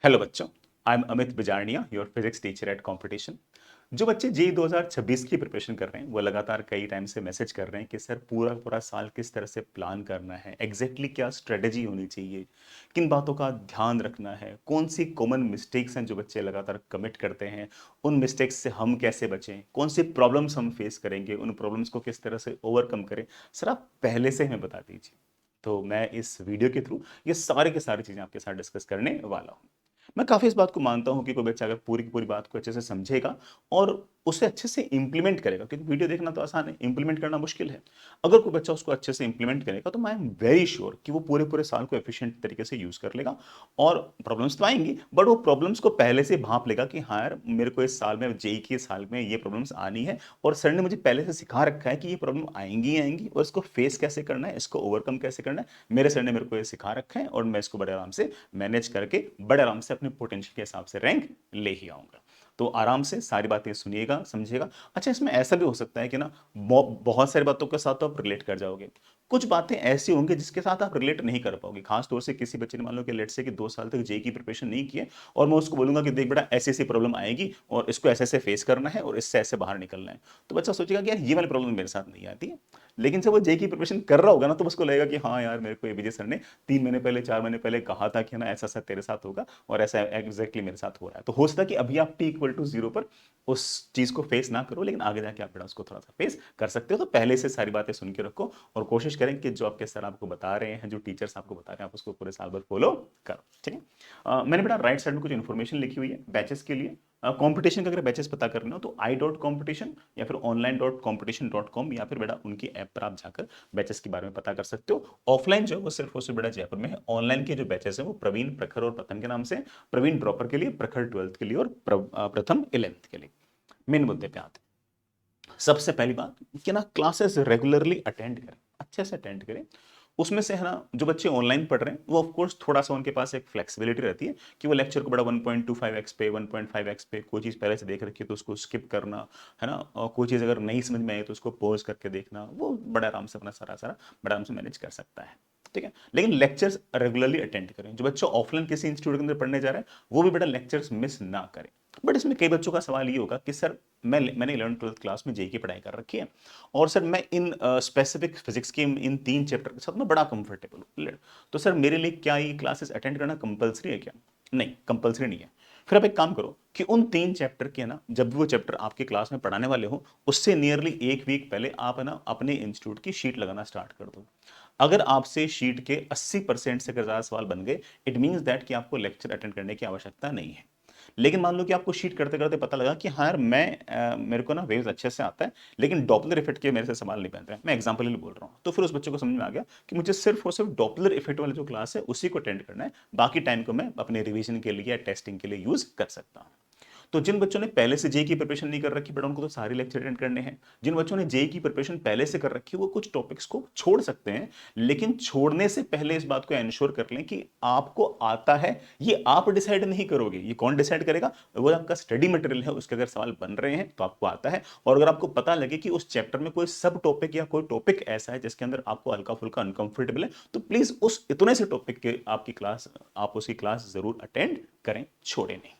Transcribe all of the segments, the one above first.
Hello बच्चों, I am Amit Bijarnia, your physics teacher at Competishun. जो बच्चे जेई 2026 की प्रिपरेशन कर रहे हैं वो लगातार कई टाइम से मैसेज कर रहे हैं कि सर पूरा पूरा साल किस तरह से प्लान करना है, एग्जैक्टली क्या स्ट्रेटेजी होनी चाहिए, किन बातों का ध्यान रखना है, कौन सी कॉमन मिस्टेक्स हैं जो बच्चे लगातार कमिट करते हैं, उन मिस्टेक्स से हम कैसे बचें, कौन सी प्रॉब्लम्स हम फेस करेंगे, उन प्रॉब्लम्स को किस तरह से ओवरकम करें। सर आप पहले से हमें बता दीजिए। तो मैं इस वीडियो के थ्रू ये सारे की सारी चीज़ें आपके साथ डिस्कस करने वाला हूँ। मैं काफ़ी इस बात को मानता हूँ कि कोई बच्चा अगर पूरी की पूरी बात को अच्छे से समझेगा और उसे अच्छे से इंप्लीमेंट करेगा, क्योंकि वीडियो देखना तो आसान है, इंप्लीमेंट करना मुश्किल है। अगर कोई बच्चा उसको अच्छे से इंप्लीमेंट करेगा तो मैं एम वेरी श्योर कि वो पूरे पूरे साल को एफिशिएंट तरीके से यूज़ कर लेगा। और प्रॉब्लम्स तो आएंगी, बट वो प्रॉब्लम्स को पहले से भांप लेगा कि हाँ यार, मेरे को इस साल में जेई के साल में ये प्रॉब्लम्स आनी है और सर ने मुझे पहले से सिखा रखा है कि ये प्रॉब्लम आएंगी ही आएंगी और इसको फेस कैसे करना है, इसको ओवरकम कैसे करना है। मेरे सर ने मेरे को ये सिखा रखा है और मैं इसको बड़े आराम से मैनेज करके बड़े आराम से अपने पोटेंशियल के हिसाब से रैंक ले ही आऊंगा। तो आराम से सारी बातें सुनिएगा, समझिएगा। अच्छा, इसमें ऐसा भी हो सकता है कि ना बहुत सारी बातों के साथ तो आप रिलेट कर जाओगे, कुछ बातें ऐसी होंगी जिसके साथ आप रिलेट नहीं कर पाओगे। खास तौर से किसी बच्चे ने मान लो कि लेट से कि 2 साल तक जेई की प्रिपरेशन नहीं की है और मैं उसको बोलूंगा कि देख बेटा ऐसी ऐसी प्रॉब्लम आएगी और इसको ऐसे ऐसे फेस करना है और इससे ऐसे बाहर निकलना है, तो बच्चा सोचेगा कि यार ये वाली प्रॉब्लम मेरे साथ नहीं आती है। लेकिन जब वो जेई की प्रिपरेशन कर रहा होगा ना तो उसको लगेगा कि हाँ यार, मेरे को एबीजे सर ने 3 महीने पहले 4 महीने पहले कहा था कि ना ऐसा ऐसा तेरे साथ होगा और ऐसा एग्जैक्टली मेरे साथ हो रहा है। तो हो सकता है कि अभी आप t=0 पर उस चीज को फेस ना करो, लेकिन आगे जाके आप बेटा उसको थोड़ा सा फेस कर सकते हो। तो पहले से सारी बातें सुन के रखो और कोशिश करें कि जो आपके सर आपको बता रहे हैं, जो टीचर्स आपको बता रहे हैं, आप उसको पूरे साल भर फॉलो करो। ठीक है। मैंने बेटा राइट साइड में कुछ इन्फॉर्मेशन लिखी हुई है बैचेस के लिए। कंपटीशन का अगर बैचेस पता करना हो तो i.competition या फिर online.competition.com या फिर बेटा उनकी ऐप पर आप जाकर बैचेस के बारे में पता कर सकते हो। ऑफलाइन जो है वो सिर्फ और सिर्फ बेटा जयपुर में है। ऑनलाइन के जो बैचेस हैं वो प्रवीण, प्रखर और प्रथम के नाम से। प्रवीण ड्रॉपर के लिए, प्रखर 12th के लिए और प्रथम 11th के लिए। मेन मुद्दे पे आते हैं। सबसे पहली बात कि ना क्लासेस रेगुलरली अटेंड करें, अच्छे से अटेंड करें। उसमें से है ना जो बच्चे ऑनलाइन पढ़ रहे हैं वो ऑफ कोर्स थोड़ा सा उनके पास एक फ्लेक्सिबिलिटी रहती है कि वो लेक्चर को बड़ा 1.25x पे, 1.5x पे कोई चीज़ पहले से देख रखी है तो उसको स्किप करना है ना, और कोई चीज़ अगर नहीं समझ में आई तो उसको पॉज करके देखना, वो बड़े आराम से अपना सारा सारा बड़े आराम से मैनेज कर सकता है। ठीक है। लेकिन लेक्चर्स रेगुलरली अटेंड करें। जो बच्चा ऑफलाइन किसी इंस्टीट्यूट के अंदर पढ़ने जा रहा है वो भी बेटा लेक्चर्स मिस ना करें। बट इसमें कई बच्चों का सवाल ये होगा कि सर मैंने 11th 12th क्लास में जेई की पढ़ाई कर रखी है और सर मैं इन स्पेसिफिक फिजिक्स के इन 3 चैप्टर के साथ मैं बड़ा कंफर्टेबल हूँ, तो सर मेरे लिए क्या ये क्लासेस अटेंड करना कंपलसरी है क्या? नहीं, कंपलसरी नहीं है। फिर आप एक काम करो कि उन 3 चैप्टर के ना, जब भी वो चैप्टर आपके क्लास में पढ़ाने वाले हो उससे नियरली 1 वीक पहले आप है ना अपने इंस्टीट्यूट की शीट लगाना स्टार्ट कर दो। अगर आपसे शीट के 80% से अगर ज़्यादा सवाल बन गए, इट मीन्स दैट कि आपको लेक्चर अटेंड करने की आवश्यकता नहीं है। लेकिन मान लो कि आपको शीट करते करते पता लगा कि हाँ यार, मेरे को ना वेव्स अच्छे से आता है लेकिन डॉपलर इफेक्ट के मेरे से सवाल नहीं बन रहे हैं, मैं एग्जांपल लिए बोल रहा हूँ, तो फिर उस बच्चे को समझ में आ गया कि मुझे सिर्फ और सिर्फ डॉपलर इफेक्ट वाली जो क्लास है उसी को अटेंड करना है, बाकी टाइम को मैं अपने रिवीजन के लिए या टेस्टिंग के लिए यूज कर सकता हूँ। तो जिन बच्चों ने पहले से जेई की प्रिपरेशन नहीं कर रखी बेटा उनको तो सारे लेक्चर अटेंड करने हैं। जिन बच्चों ने जेई की प्रिपरेशन पहले से कर रखी है वो कुछ टॉपिक्स को छोड़ सकते हैं, लेकिन छोड़ने से पहले इस बात को एंश्योर कर लें कि आपको आता है। ये आप डिसाइड नहीं करोगे, ये कौन डिसाइड करेगा? वो आपका स्टडी मटेरियल है, उसके अगर सवाल बन रहे हैं तो आपको आता है। और अगर आपको पता लगे कि उस चैप्टर में कोई सब टॉपिक या कोई टॉपिक ऐसा है जिसके अंदर आपको हल्का फुल्का अनकंफर्टेबल है, तो प्लीज उस इतने से टॉपिक के आपकी क्लास, आप उसकी क्लास जरूर अटेंड करें, छोड़े नहीं।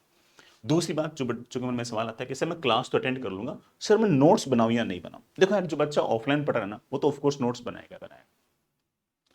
दूसरी बात जो बच्चों के मन में सवाल आता है कि सर मैं क्लास तो अटेंड कर लूंगा, सर मैं नोट्स बनाऊं या नहीं बनाऊं। देखो यार, जो बच्चा ऑफलाइन पढ़ रहा है ना वो तो ऑफकोर्स नोट्स बनाएगा,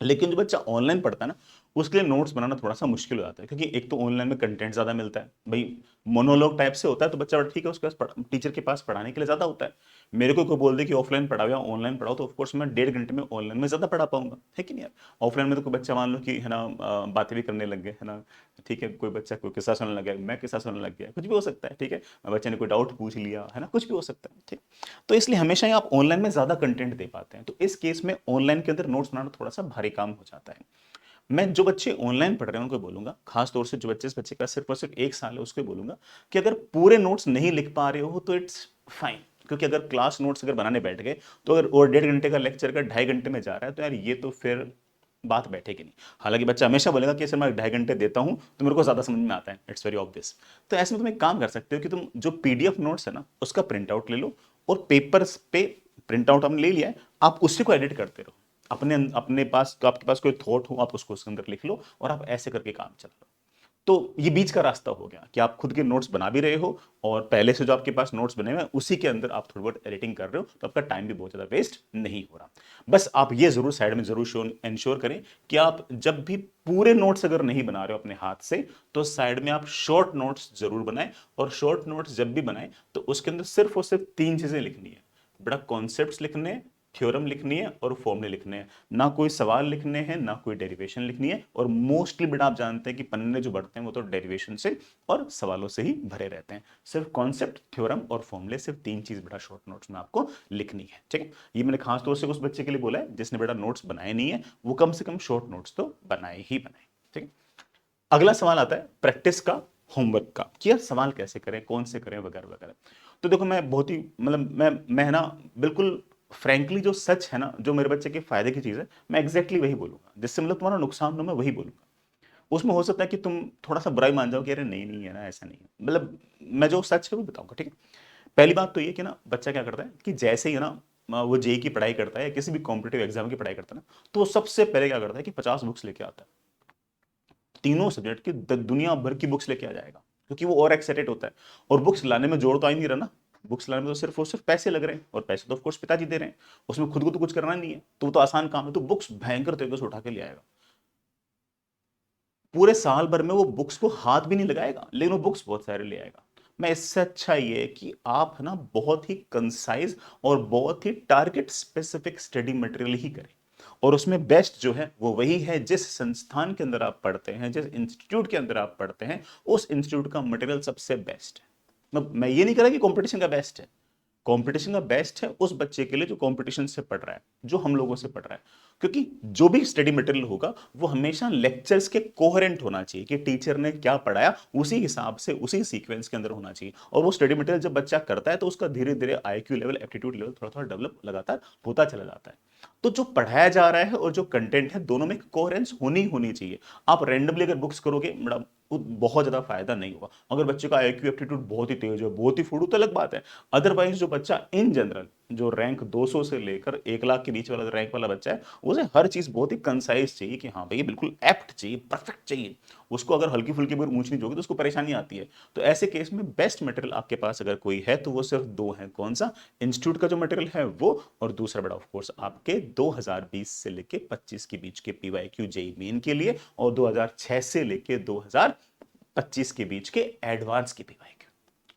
लेकिन जो बच्चा ऑनलाइन पढ़ता है ना उसके लिए नोट्स बनाना थोड़ा सा मुश्किल हो जाता है, क्योंकि एक तो ऑनलाइन में कंटेंट ज्यादा मिलता है भाई, मोनोलॉग टाइप से होता है, तो बच्चा ठीक है उसके पास टीचर के पास पढ़ाने के लिए ज्यादा होता है। मेरे को कोई बोल दे कि ऑफलाइन पढ़ाओ या ऑनलाइन पढ़ाओ तो ऑफकोर्स मैं 1.5 घंटे में ऑनलाइन में ज्यादा पढ़ा पाऊंगा, है कि नहीं यार? ऑफलाइन में तो कोई बच्चा मान लो कि है ना बातें भी करने लग गए, है ना, ठीक है, कोई बच्चा कोई किस्सा सुनने लग गया, मैं किस्सा सुनने लग गया, कुछ भी हो सकता है, ठीक है, बच्चे ने कोई डाउट पूछ लिया, है ना, कुछ भी हो सकता है, ठीक। तो इसलिए हमेशा ही आप ऑनलाइन में ज्यादा कंटेंट दे पाते हैं, तो इस केस में ऑनलाइन के अंदर नोट्स बनाना थोड़ा सा भारी काम हो जाता है। मैं जो बच्चे ऑनलाइन पढ़ रहे हैं उनको बोलूंगा, खास तौर से जो बच्चे, इस बच्चे का सिर्फ और सिर्फ 1 साल है, उसको बोलूंगा कि अगर पूरे नोट्स नहीं लिख पा रहे हो तो इट्स फाइन, क्योंकि अगर क्लास नोट्स अगर बनाने बैठ गए तो अगर और 1.5 घंटे का लेक्चर का 2.5 घंटे में जा रहा है तो यार ये तो फिर बात बैठेगी नहीं। हालांकि बच्चा हमेशा बोलेगा कि सर मैं 2.5 घंटे देता हूं तो मेरे को ज्यादा समझ में आता है, इट्स वेरी ऑब्वियस। तो ऐसे में तुम एक काम कर सकते हो कि तुम जो पीडीएफ नोट्स है ना उसका प्रिंट आउट ले लो और पेपर पे प्रिंट आउट हमने ले लिया है, आप उसी को एडिट करते रहो। अपने अपने पास तो आपके पास कोई थॉट हो आप उसको उसके अंदर लिख लो और आप ऐसे करके काम चला लो। तो ये बीच का रास्ता हो गया कि आप खुद के नोट्स बना भी रहे हो और पहले से जो आपके पास नोट्स बने हुए हैं उसी के अंदर आप थोड़ी बहुत एडिटिंग कर रहे हो, तो आपका टाइम भी बहुत ज़्यादा वेस्ट नहीं हो रहा। बस आप ये जरूर साइड में जरूर शो इंश्योर करें कि आप जब भी पूरे नोट्स अगर नहीं बना रहे हो अपने हाथ से, तो साइड में आप शॉर्ट नोट्स जरूर बनाएं। और शॉर्ट नोट्स जब भी बनाएं तो उसके अंदर सिर्फ और सिर्फ तीन चीजें लिखनी है। बड़ा कॉन्सेप्ट्स लिखने हैं, थ्योरम लिखनी है और फॉर्मूले लिखने हैं। ना कोई सवाल लिखने हैं, ना कोई डेरिवेशन लिखनी है। और मोस्टली बेटा आप जानते हैं कि पन्ने जो बढ़ते हैं वो तो डेरिवेशन से और सवालों से ही भरे रहते हैं। सिर्फ कॉन्सेप्ट, थ्योरम और फॉर्मूले, सिर्फ तीन चीज बेटा शॉर्ट नोट्स में आपको लिखनी है। ठीक है, ये मैंने खास तौर से उस बच्चे के लिए बोला है जिसने बेटा नोट्स बनाए नहीं है, वो कम से कम शॉर्ट नोट्स तो बनाए ही बनाए। ठीक है, अगला सवाल आता है प्रैक्टिस का, होमवर्क का, कि यार सवाल कैसे करें, कौन से करें, वगैरह वगैरह। तो देखो मैं बहुत ही मतलब मैं ना बिल्कुल फ्रैंकली जो सच है ना, जो मेरे बच्चे के फायदे की चीज है, मैं एग्जैक्टली वही बोलूंगा। जिससे मतलब तुम्हारा नुकसान हो मैं वही बोलूंगा। उसमें हो सकता है कि तुम थोड़ा सा बुराई मान जाओ कि अरे नहीं नहीं है ना, ऐसा नहीं है, मतलब मैं जो सच है वो बताऊंगा। ठीक है, पहली बात तो ये कि ना बच्चा क्या करता है कि जैसे ही ना वो जेई की पढ़ाई करता है या किसी भी कॉम्पिटेटिव एग्जाम की पढ़ाई करता है ना, तो वो सबसे पहले क्या करता है कि 50 बुक्स लेके आता है। तीनों सब्जेक्ट की दुनिया भर की बुक्स लेके आ जाएगा, क्योंकि वो और एक्साइटेड होता है। और बुक्स लाने में जोड़ तो आ ही नहीं रहा ना, बुक्स लाने में तो सिर्फ और सिर्फ पैसे लग रहे हैं, और पैसे तो ऑफ कोर्स पिताजी दे रहे हैं। उसमें खुद को तो कुछ करना नहीं है, तो वो तो आसान काम है। तो बुक्स भयंकर तरीके से उठा के ले आएगा। पूरे साल भर में वो बुक्स को हाथ भी नहीं लगाएगा, लेकिन वो बुक्स बहुत सारे ले आएगा। मैं इससे अच्छा ये है कि आप है ना बहुत ही कंसाइज और बहुत ही टारगेट स्पेसिफिक स्टडी मटेरियल ही करें। और उसमें बेस्ट जो है वो वही है जिस संस्थान के अंदर आप पढ़ते हैं, जिस इंस्टीट्यूट के अंदर आप पढ़ते हैं, उस इंस्टीट्यूट का मटेरियल सबसे बेस्ट है। मैं ये नहीं कह रहा कि कंपटीशन का बेस्ट है। कंपटीशन का बेस्ट है उस बच्चे के लिए जो कंपटीशन से पढ़ रहा है, जो हम लोगों से पढ़ रहा है। क्योंकि जो भी स्टडी मटेरियल होगा वो हमेशा लेक्चर्स के कोहेरेंट होना चाहिए, कि टीचर ने क्या पढ़ाया उसी हिसाब से उसी सीक्वेंस के अंदर होना चाहिए। और वो स्टडी मटेरियल जब बच्चा करता है तो उसका धीरे धीरे आईक्यू लेवल, एप्टीट्यूड लेवल थोड़ा थोड़ा डेवलप लगातार होता चला जाता है। तो जो पढ़ाया जा रहा है और जो कंटेंट है, दोनों में कोहेरेंस होनी होनी चाहिए। आप रैंडमली अगर बुक्स करोगे मैडम, बहुत ज्यादा फायदा नहीं होगा। अगर बच्चे का आईक्यू एप्टीट्यूड बहुत ही तेज है, बहुत ही फुड़ू, तो अलग बात है। अदरवाइज जो बच्चा इन जनरल जो रैंक 200 से लेकर 1 लाख के बीच वाला रैंक वाला बच्चा है, उसे हर चीज बहुत ही कंसाइज चाहिए, कि हाँ भाई बिल्कुल एप्ट चाहिए, परफेक्ट चाहिए। उसको अगर हल्की फुल्की भी ऊंच नीच होगी तो उसको परेशानी आती है। तो ऐसे केस में बेस्ट मटेरियल आपके पास अगर कोई है तो वो सिर्फ दो है। कौन सा? इंस्टीट्यूट का जो मटेरियल है वो, और दूसरा बड़ा ऑफ कोर्स आपके 2020 से लेके 25 के बीच के पीवाईक्यू जेई मेन के लिए, और 2006 से लेके 2025 के बीच के एडवांस के पीवाईक्यू।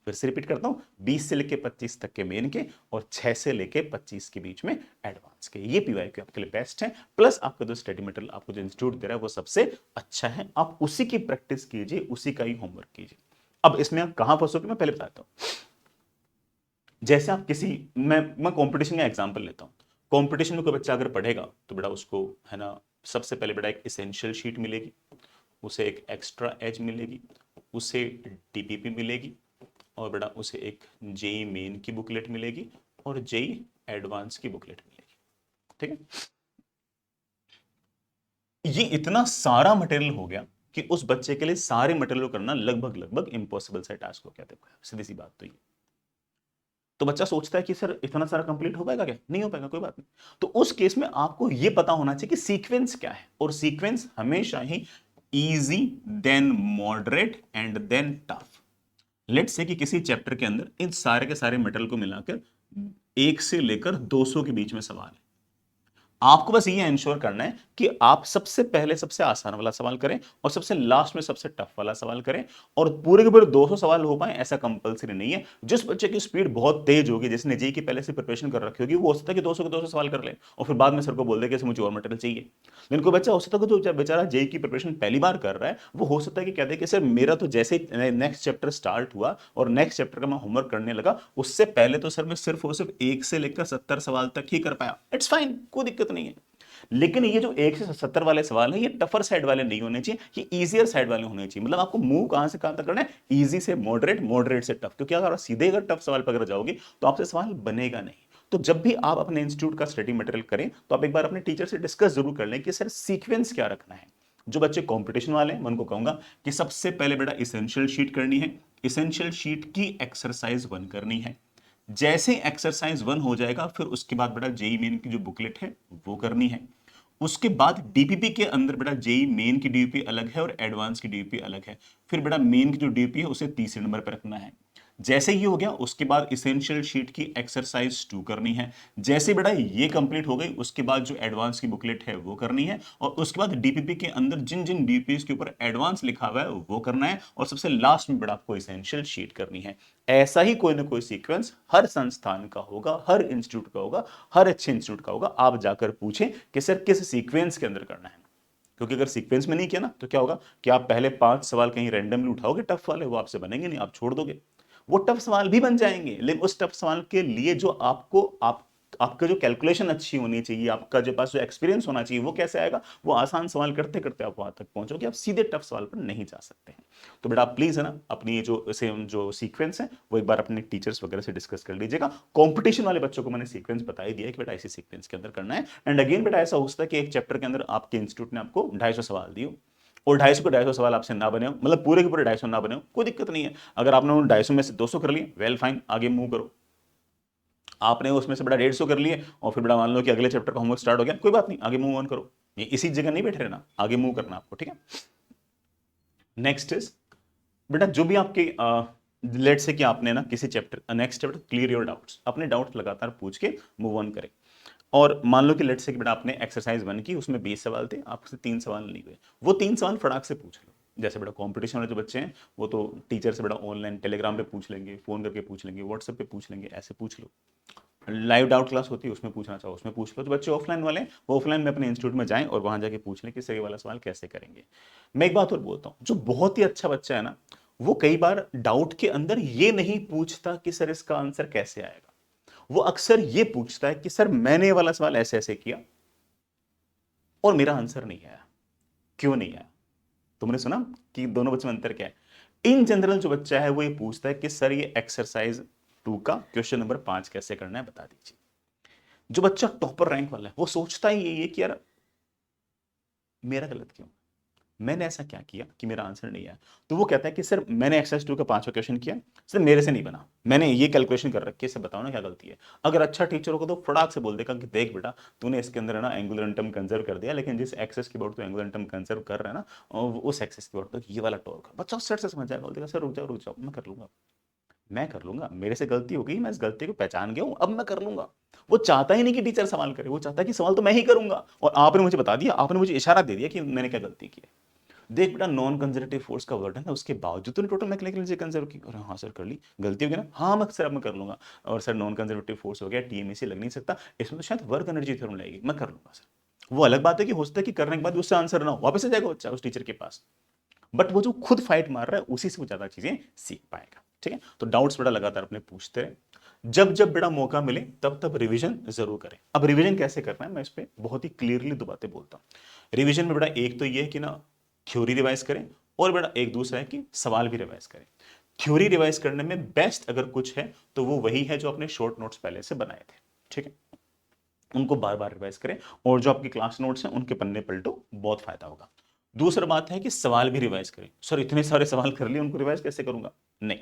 फिर से रिपीट करता हूं, 20 से लेके 25 तक के मेन के, और 6 से लेके 25 के बीच में एडवांस के। ये पीवाईक्यू आपके लिए बेस्ट है। प्लस आपका जो स्टडी मटेरियल आपको जो इंस्टीट्यूट दे रहा है वो सबसे अच्छा है। आप उसी की प्रैक्टिस कीजिए, उसी का ही होमवर्क कीजिए। अब इसमें आप कहां फंसोगे मैं पहले बताता हूं। जैसे आप किसी, मैं कंपटीशन का एग्जांपल लेता हूं। कंपटीशन में कोई बच्चा अगर पढ़ेगा तो बेटा उसको है ना, सबसे पहले बेटा एक एसेंशियल शीट मिलेगी, उसे एक एक्स्ट्रा एज मिलेगी, उसे डीपीपी मिलेगी, और बेटा उसे एक जेई मेन की बुकलेट मिलेगी, और जेई एडवांस की बुकलेट मिलेगी। ठीक है, ये इतना सारा मटेरियल हो गया कि उस बच्चे के लिए सारे मटेरियल करना लगभग लगभग इम्पॉसिबल सा टास्क हो गया। देखो सीधी सी बात तो ये। तो बच्चा सोचता है कि सर इतना सारा कंप्लीट हो पाएगा क्या? नहीं हो पाएगा, कोई बात नहीं। तो उस केस में आपको यह पता होना चाहिए कि सीक्वेंस क्या है, और सीक्वेंस हमेशा ही easy, then moderate and then tough. Let's say कि किसी चैप्टर के अंदर इन सारे के सारे मेटल को मिलाकर 1 से लेकर 200 के बीच में सवाल है। आपको बस ये इंश्योर करना है कि आप सबसे पहले सबसे आसान वाला सवाल करें, और सबसे लास्ट में सबसे टफ वाला सवाल करें। और पूरे के पूरे 200 सवाल हो पाए ऐसा कंपलसरी नहीं है। जिस बच्चे की स्पीड बहुत तेज होगी, जिसने जेई की पहले से प्रिपरेशन कर रखी होगी, वो हो सकता है कि 200 के 200 सवाल कर ले और फिर बाद में सर को बोल दे कि मुझे और मटेरियल चाहिए। लेकिन कोई बच्चा हो सकता है कि जो बेचारा जेई की प्रिपरेशन पहली बार कर रहा है, वो हो सकता है कि कहते कि सर मेरा तो जैसे ही नेक्स्ट चैप्टर स्टार्ट हुआ और नेक्स्ट चैप्टर का मैं होमवर्क करने लगा, उससे पहले तो सर मैं सिर्फ और सिर्फ 1 से लेकर 70 सवाल तक ही कर पाया। इट्स फाइन, कोई दिक्कत नहीं है। लेकिन ये जो 1 से 70 वाले सवाल है, ये टफर साइड वाले नहीं होने चाहिए, ये इजियर साइड वाले होने चाहिए। मतलब आपको मूव कहां से कहां तक करना है, इजी से मॉडरेट, मॉडरेट से टफ। क्योंकि अगर आप सीधे अगर टफ सवाल पर जाओगे तो आपसे सवाल बनेगा नहीं। तो जब भी आप अपने इंस्टीट्यूट का स्टडी मटेरियल करें तो आप एक बार अपने टीचर से डिस्कस जरूर कर लें कि सर सीक्वेंस क्या रखना है। जो बच्चे कंपटीशन वाले हैं मैं उनको कहूंगा कि सबसे पहले बेटा इसेंशियल शीट करनी है। इसेंशियल शीट की एक्सरसाइज 1 करनी है। जैसे एक्सरसाइज 1 हो जाएगा फिर उसके बाद बेटा जेई मेन की जो बुकलेट है वो करनी है। उसके बाद डीपीपी के अंदर बेटा जेई मेन की डीपीपी अलग है और एडवांस की डीपीपी अलग है। फिर बेटा मेन की जो डीपीपी है उसे तीसरे नंबर पर रखना है। जैसे ये हो गया उसके बाद इसेंशियल शीट की एक्सरसाइज 2 करनी है। जैसे बेटा ये कंप्लीट हो गई उसके बाद जो एडवांस की बुकलेट है वो करनी है, और उसके बाद डीपीपी के अंदर जिन जिन डीपीपी के ऊपर एडवांस लिखा हुआ है वो करना है, और सबसे लास्ट में बेटा आपको इसेंशियल शीट करनी है। ऐसा ही कोई ना कोई सीक्वेंस हर संस्थान का होगा, हर इंस्टीट्यूट का होगा, हर अच्छे इंस्टीट्यूट का होगा। आप जाकर पूछें कि सर किस सीक्वेंस के अंदर करना है, क्योंकि अगर सीक्वेंस में नहीं किया ना तो क्या होगा कि आप पहले 5 सवाल कहीं रैंडमली उठाओगे टफ वाले, वो आपसे बनेंगे नहीं, आप छोड़ दोगे। वो टफ सवाल भी बन जाएंगे, लेकिन उस टफ सवाल के लिए जो आपका जो कैलकुलेशन अच्छी होनी चाहिए, आपका जो पास जो एक्सपीरियंस होना चाहिए, वो कैसे आएगा? वो आसान सवाल करते करते आप वहां तक पहुंचोगे, आप सीधे टफ सवाल पर नहीं जा सकते हैं। तो बेटा आप प्लीज है ना अपनी ये जो सीक्वेंस है वो एक बार अपने टीचर्स वगैरह से डिस्कस कर लीजिएगा। कंपटीशन वाले बच्चों को मैंने सीक्वेंस बता ही दिया है कि बेटा इसी सीक्वेंस के अंदर करना है। एंड अगेन बेटा ऐसा होता है कि एक चैप्टर के अंदर आपके इंस्टीट्यूट ने आपको 250 सवाल दिए, और 250 के 250 सवाल आपसे ना बने हो, मतलब पूरे के पूरे 250 ना बने हो, कोई दिक्कत नहीं है। अगर आपने उन 250 में से 200 कर लिए, वेल फाइन, आगे मूव करो। आपने उसमें से बड़ा 150 कर लिए और फिर बड़ा मान लो कि अगले चैप्टर का होमवर्क स्टार्ट हो गया, कोई बात नहीं, आगे मूव ऑन करो। ये इसी जगह नहीं बैठे रहना, आगे मूव करना आपको, ठीक है। नेक्स्ट इज बेटा जो भी आपके लेट से कि आपने ना किसी chapter next chapter clear your doubts, अपने डाउट्स लगातार पूछ के मूव ऑन करें। और मान लो कि लेट से कि बेटा आपने एक्सरसाइज 1 की, उसमें 20 सवाल थे, आपसे 3 सवाल नहीं हुए, वो 3 सवाल फटाक से पूछ लो। जैसे बेटा कंपटीशन वाले जो बच्चे हैं वो तो टीचर से बेटा ऑनलाइन टेलीग्राम पे पूछ लेंगे, फोन करके पूछ लेंगे, व्हाट्सएप पे पूछ लेंगे, ऐसे पूछ लो। लाइव डाउट क्लास होती है उसमें पूछना चाहो उसमें पूछ लो। जो बच्चे ऑफलाइन वाले हैं वो ऑफलाइन में अपने इंस्टीट्यूट में जाएं और वहां जाके पूछ लें कि सही वाला सवाल कैसे करेंगे। मैं एक बात और बोलता हूँ, जो बहुत ही अच्छा बच्चा है ना, वो कई बार डाउट के अंदर ये नहीं पूछता कि सर इसका आंसर कैसे आएगा, वो अक्सर ये पूछता है कि सर मैंने ये वाला सवाल ऐसे ऐसे किया और मेरा आंसर नहीं आया, क्यों नहीं आया? तुमने सुना कि दोनों बच्चों में अंतर क्या है? इन जनरल जो बच्चा है वो ये पूछता है कि सर ये एक्सरसाइज 2 का क्वेश्चन नंबर 5 कैसे करना है बता दीजिए। जो बच्चा टॉपर रैंक वाला है वो सोचता ही ये कि यार मेरा गलत क्यों, मैंने ऐसा क्या किया कि मेरा आंसर नहीं आया। तो वो कहता है कि सर मैंने एक्सरसाइज 2 का 5वां क्वेश्चन किया, सर मेरे से नहीं बना, मैंने ये कैलकुलेशन कर रखी है, सर बताओ ना क्या गलती है। अगर अच्छा टीचर होगा तो फटाक से बोल देगा कि देख बेटा तूने इसके अंदर है ना एंगुलर टर्म कंजर्व कर दिया, लेकिन जिस एक्सेस की बोर्ड तो एंगुलर टर्म कंजर्व कर रहा है ना, और उस एक्सेस की बोर्ड तो ये वाला टॉर्क है। बच्चा सर से समझ जाएगा, बोल देगा सर रुक जाओ मैं कर लूंगा, मैं कर लूंगा, मेरे से गलती हो गई, मैं इस गलती को पहचान गया हूं, अब मैं कर लूंगा। वो चाहता ही नहीं कि टीचर सवाल करे, वो चाहता है कि सवाल तो मैं ही करूंगा, और आपने मुझे बता दिया, आपने मुझे इशारा दे दिया कि मैंने क्या गलती की है। देख बेटा नॉन कंजर्वेटिव फोर्स का वर्ड है ना, उसके बावजूद तूने टोटल मैकेनिकल एनर्जी कंजर्व की, और हाँ सर कर ली, गलती हो गई ना, हाँ मैं सर अब मैं कर लूंगा, और सर नॉन कंजर्वेटिव फोर्स हो गया, टीएमए लग नहीं सकता, इसमें तो शायद वर्क एनर्जी थ्योरम लगेगी, मैं कर लूंगा सर। वो अलग बात है कि हो सकता है कि करने के बाद उससे आंसर ना हो, वापस आ जाएगा बच्चा उस टीचर के पास, बट वो जो खुद फाइट मार रहा है उसी से वो ज्यादा चीजें सीख पाएगा, ठीक है। तो डाउट्स बेटा लगातार अपने पूछते रहे, जब जब बेटा मौका मिले तब तब रिवीजन जरूर करें। अब रिवीजन कैसे करना है मैं इस पे बहुत ही क्लियरली दो बातें बोलता हूं। रिवीजन में बेटा एक तो ये है कि ना थ्योरी रिवाइज करें, और बेटा एक दूसरा है कि सवाल भी रिवाइज करें। थ्योरी रिवाइज करने में बेस्ट अगर कुछ है तो वो वही है जो अपने शॉर्ट नोट्स पहले से बनाए थे, ठीक है, उनको बार बार रिवाइज करें, और जो आपके क्लास नोट्स हैं उनके पन्ने पलटो, बहुत फायदा होगा। दूसरा बात है कि सवाल भी रिवाइज करें। सर इतने सारे सवाल कर लिए उनको रिवाइज कैसे करूंगा? नहीं,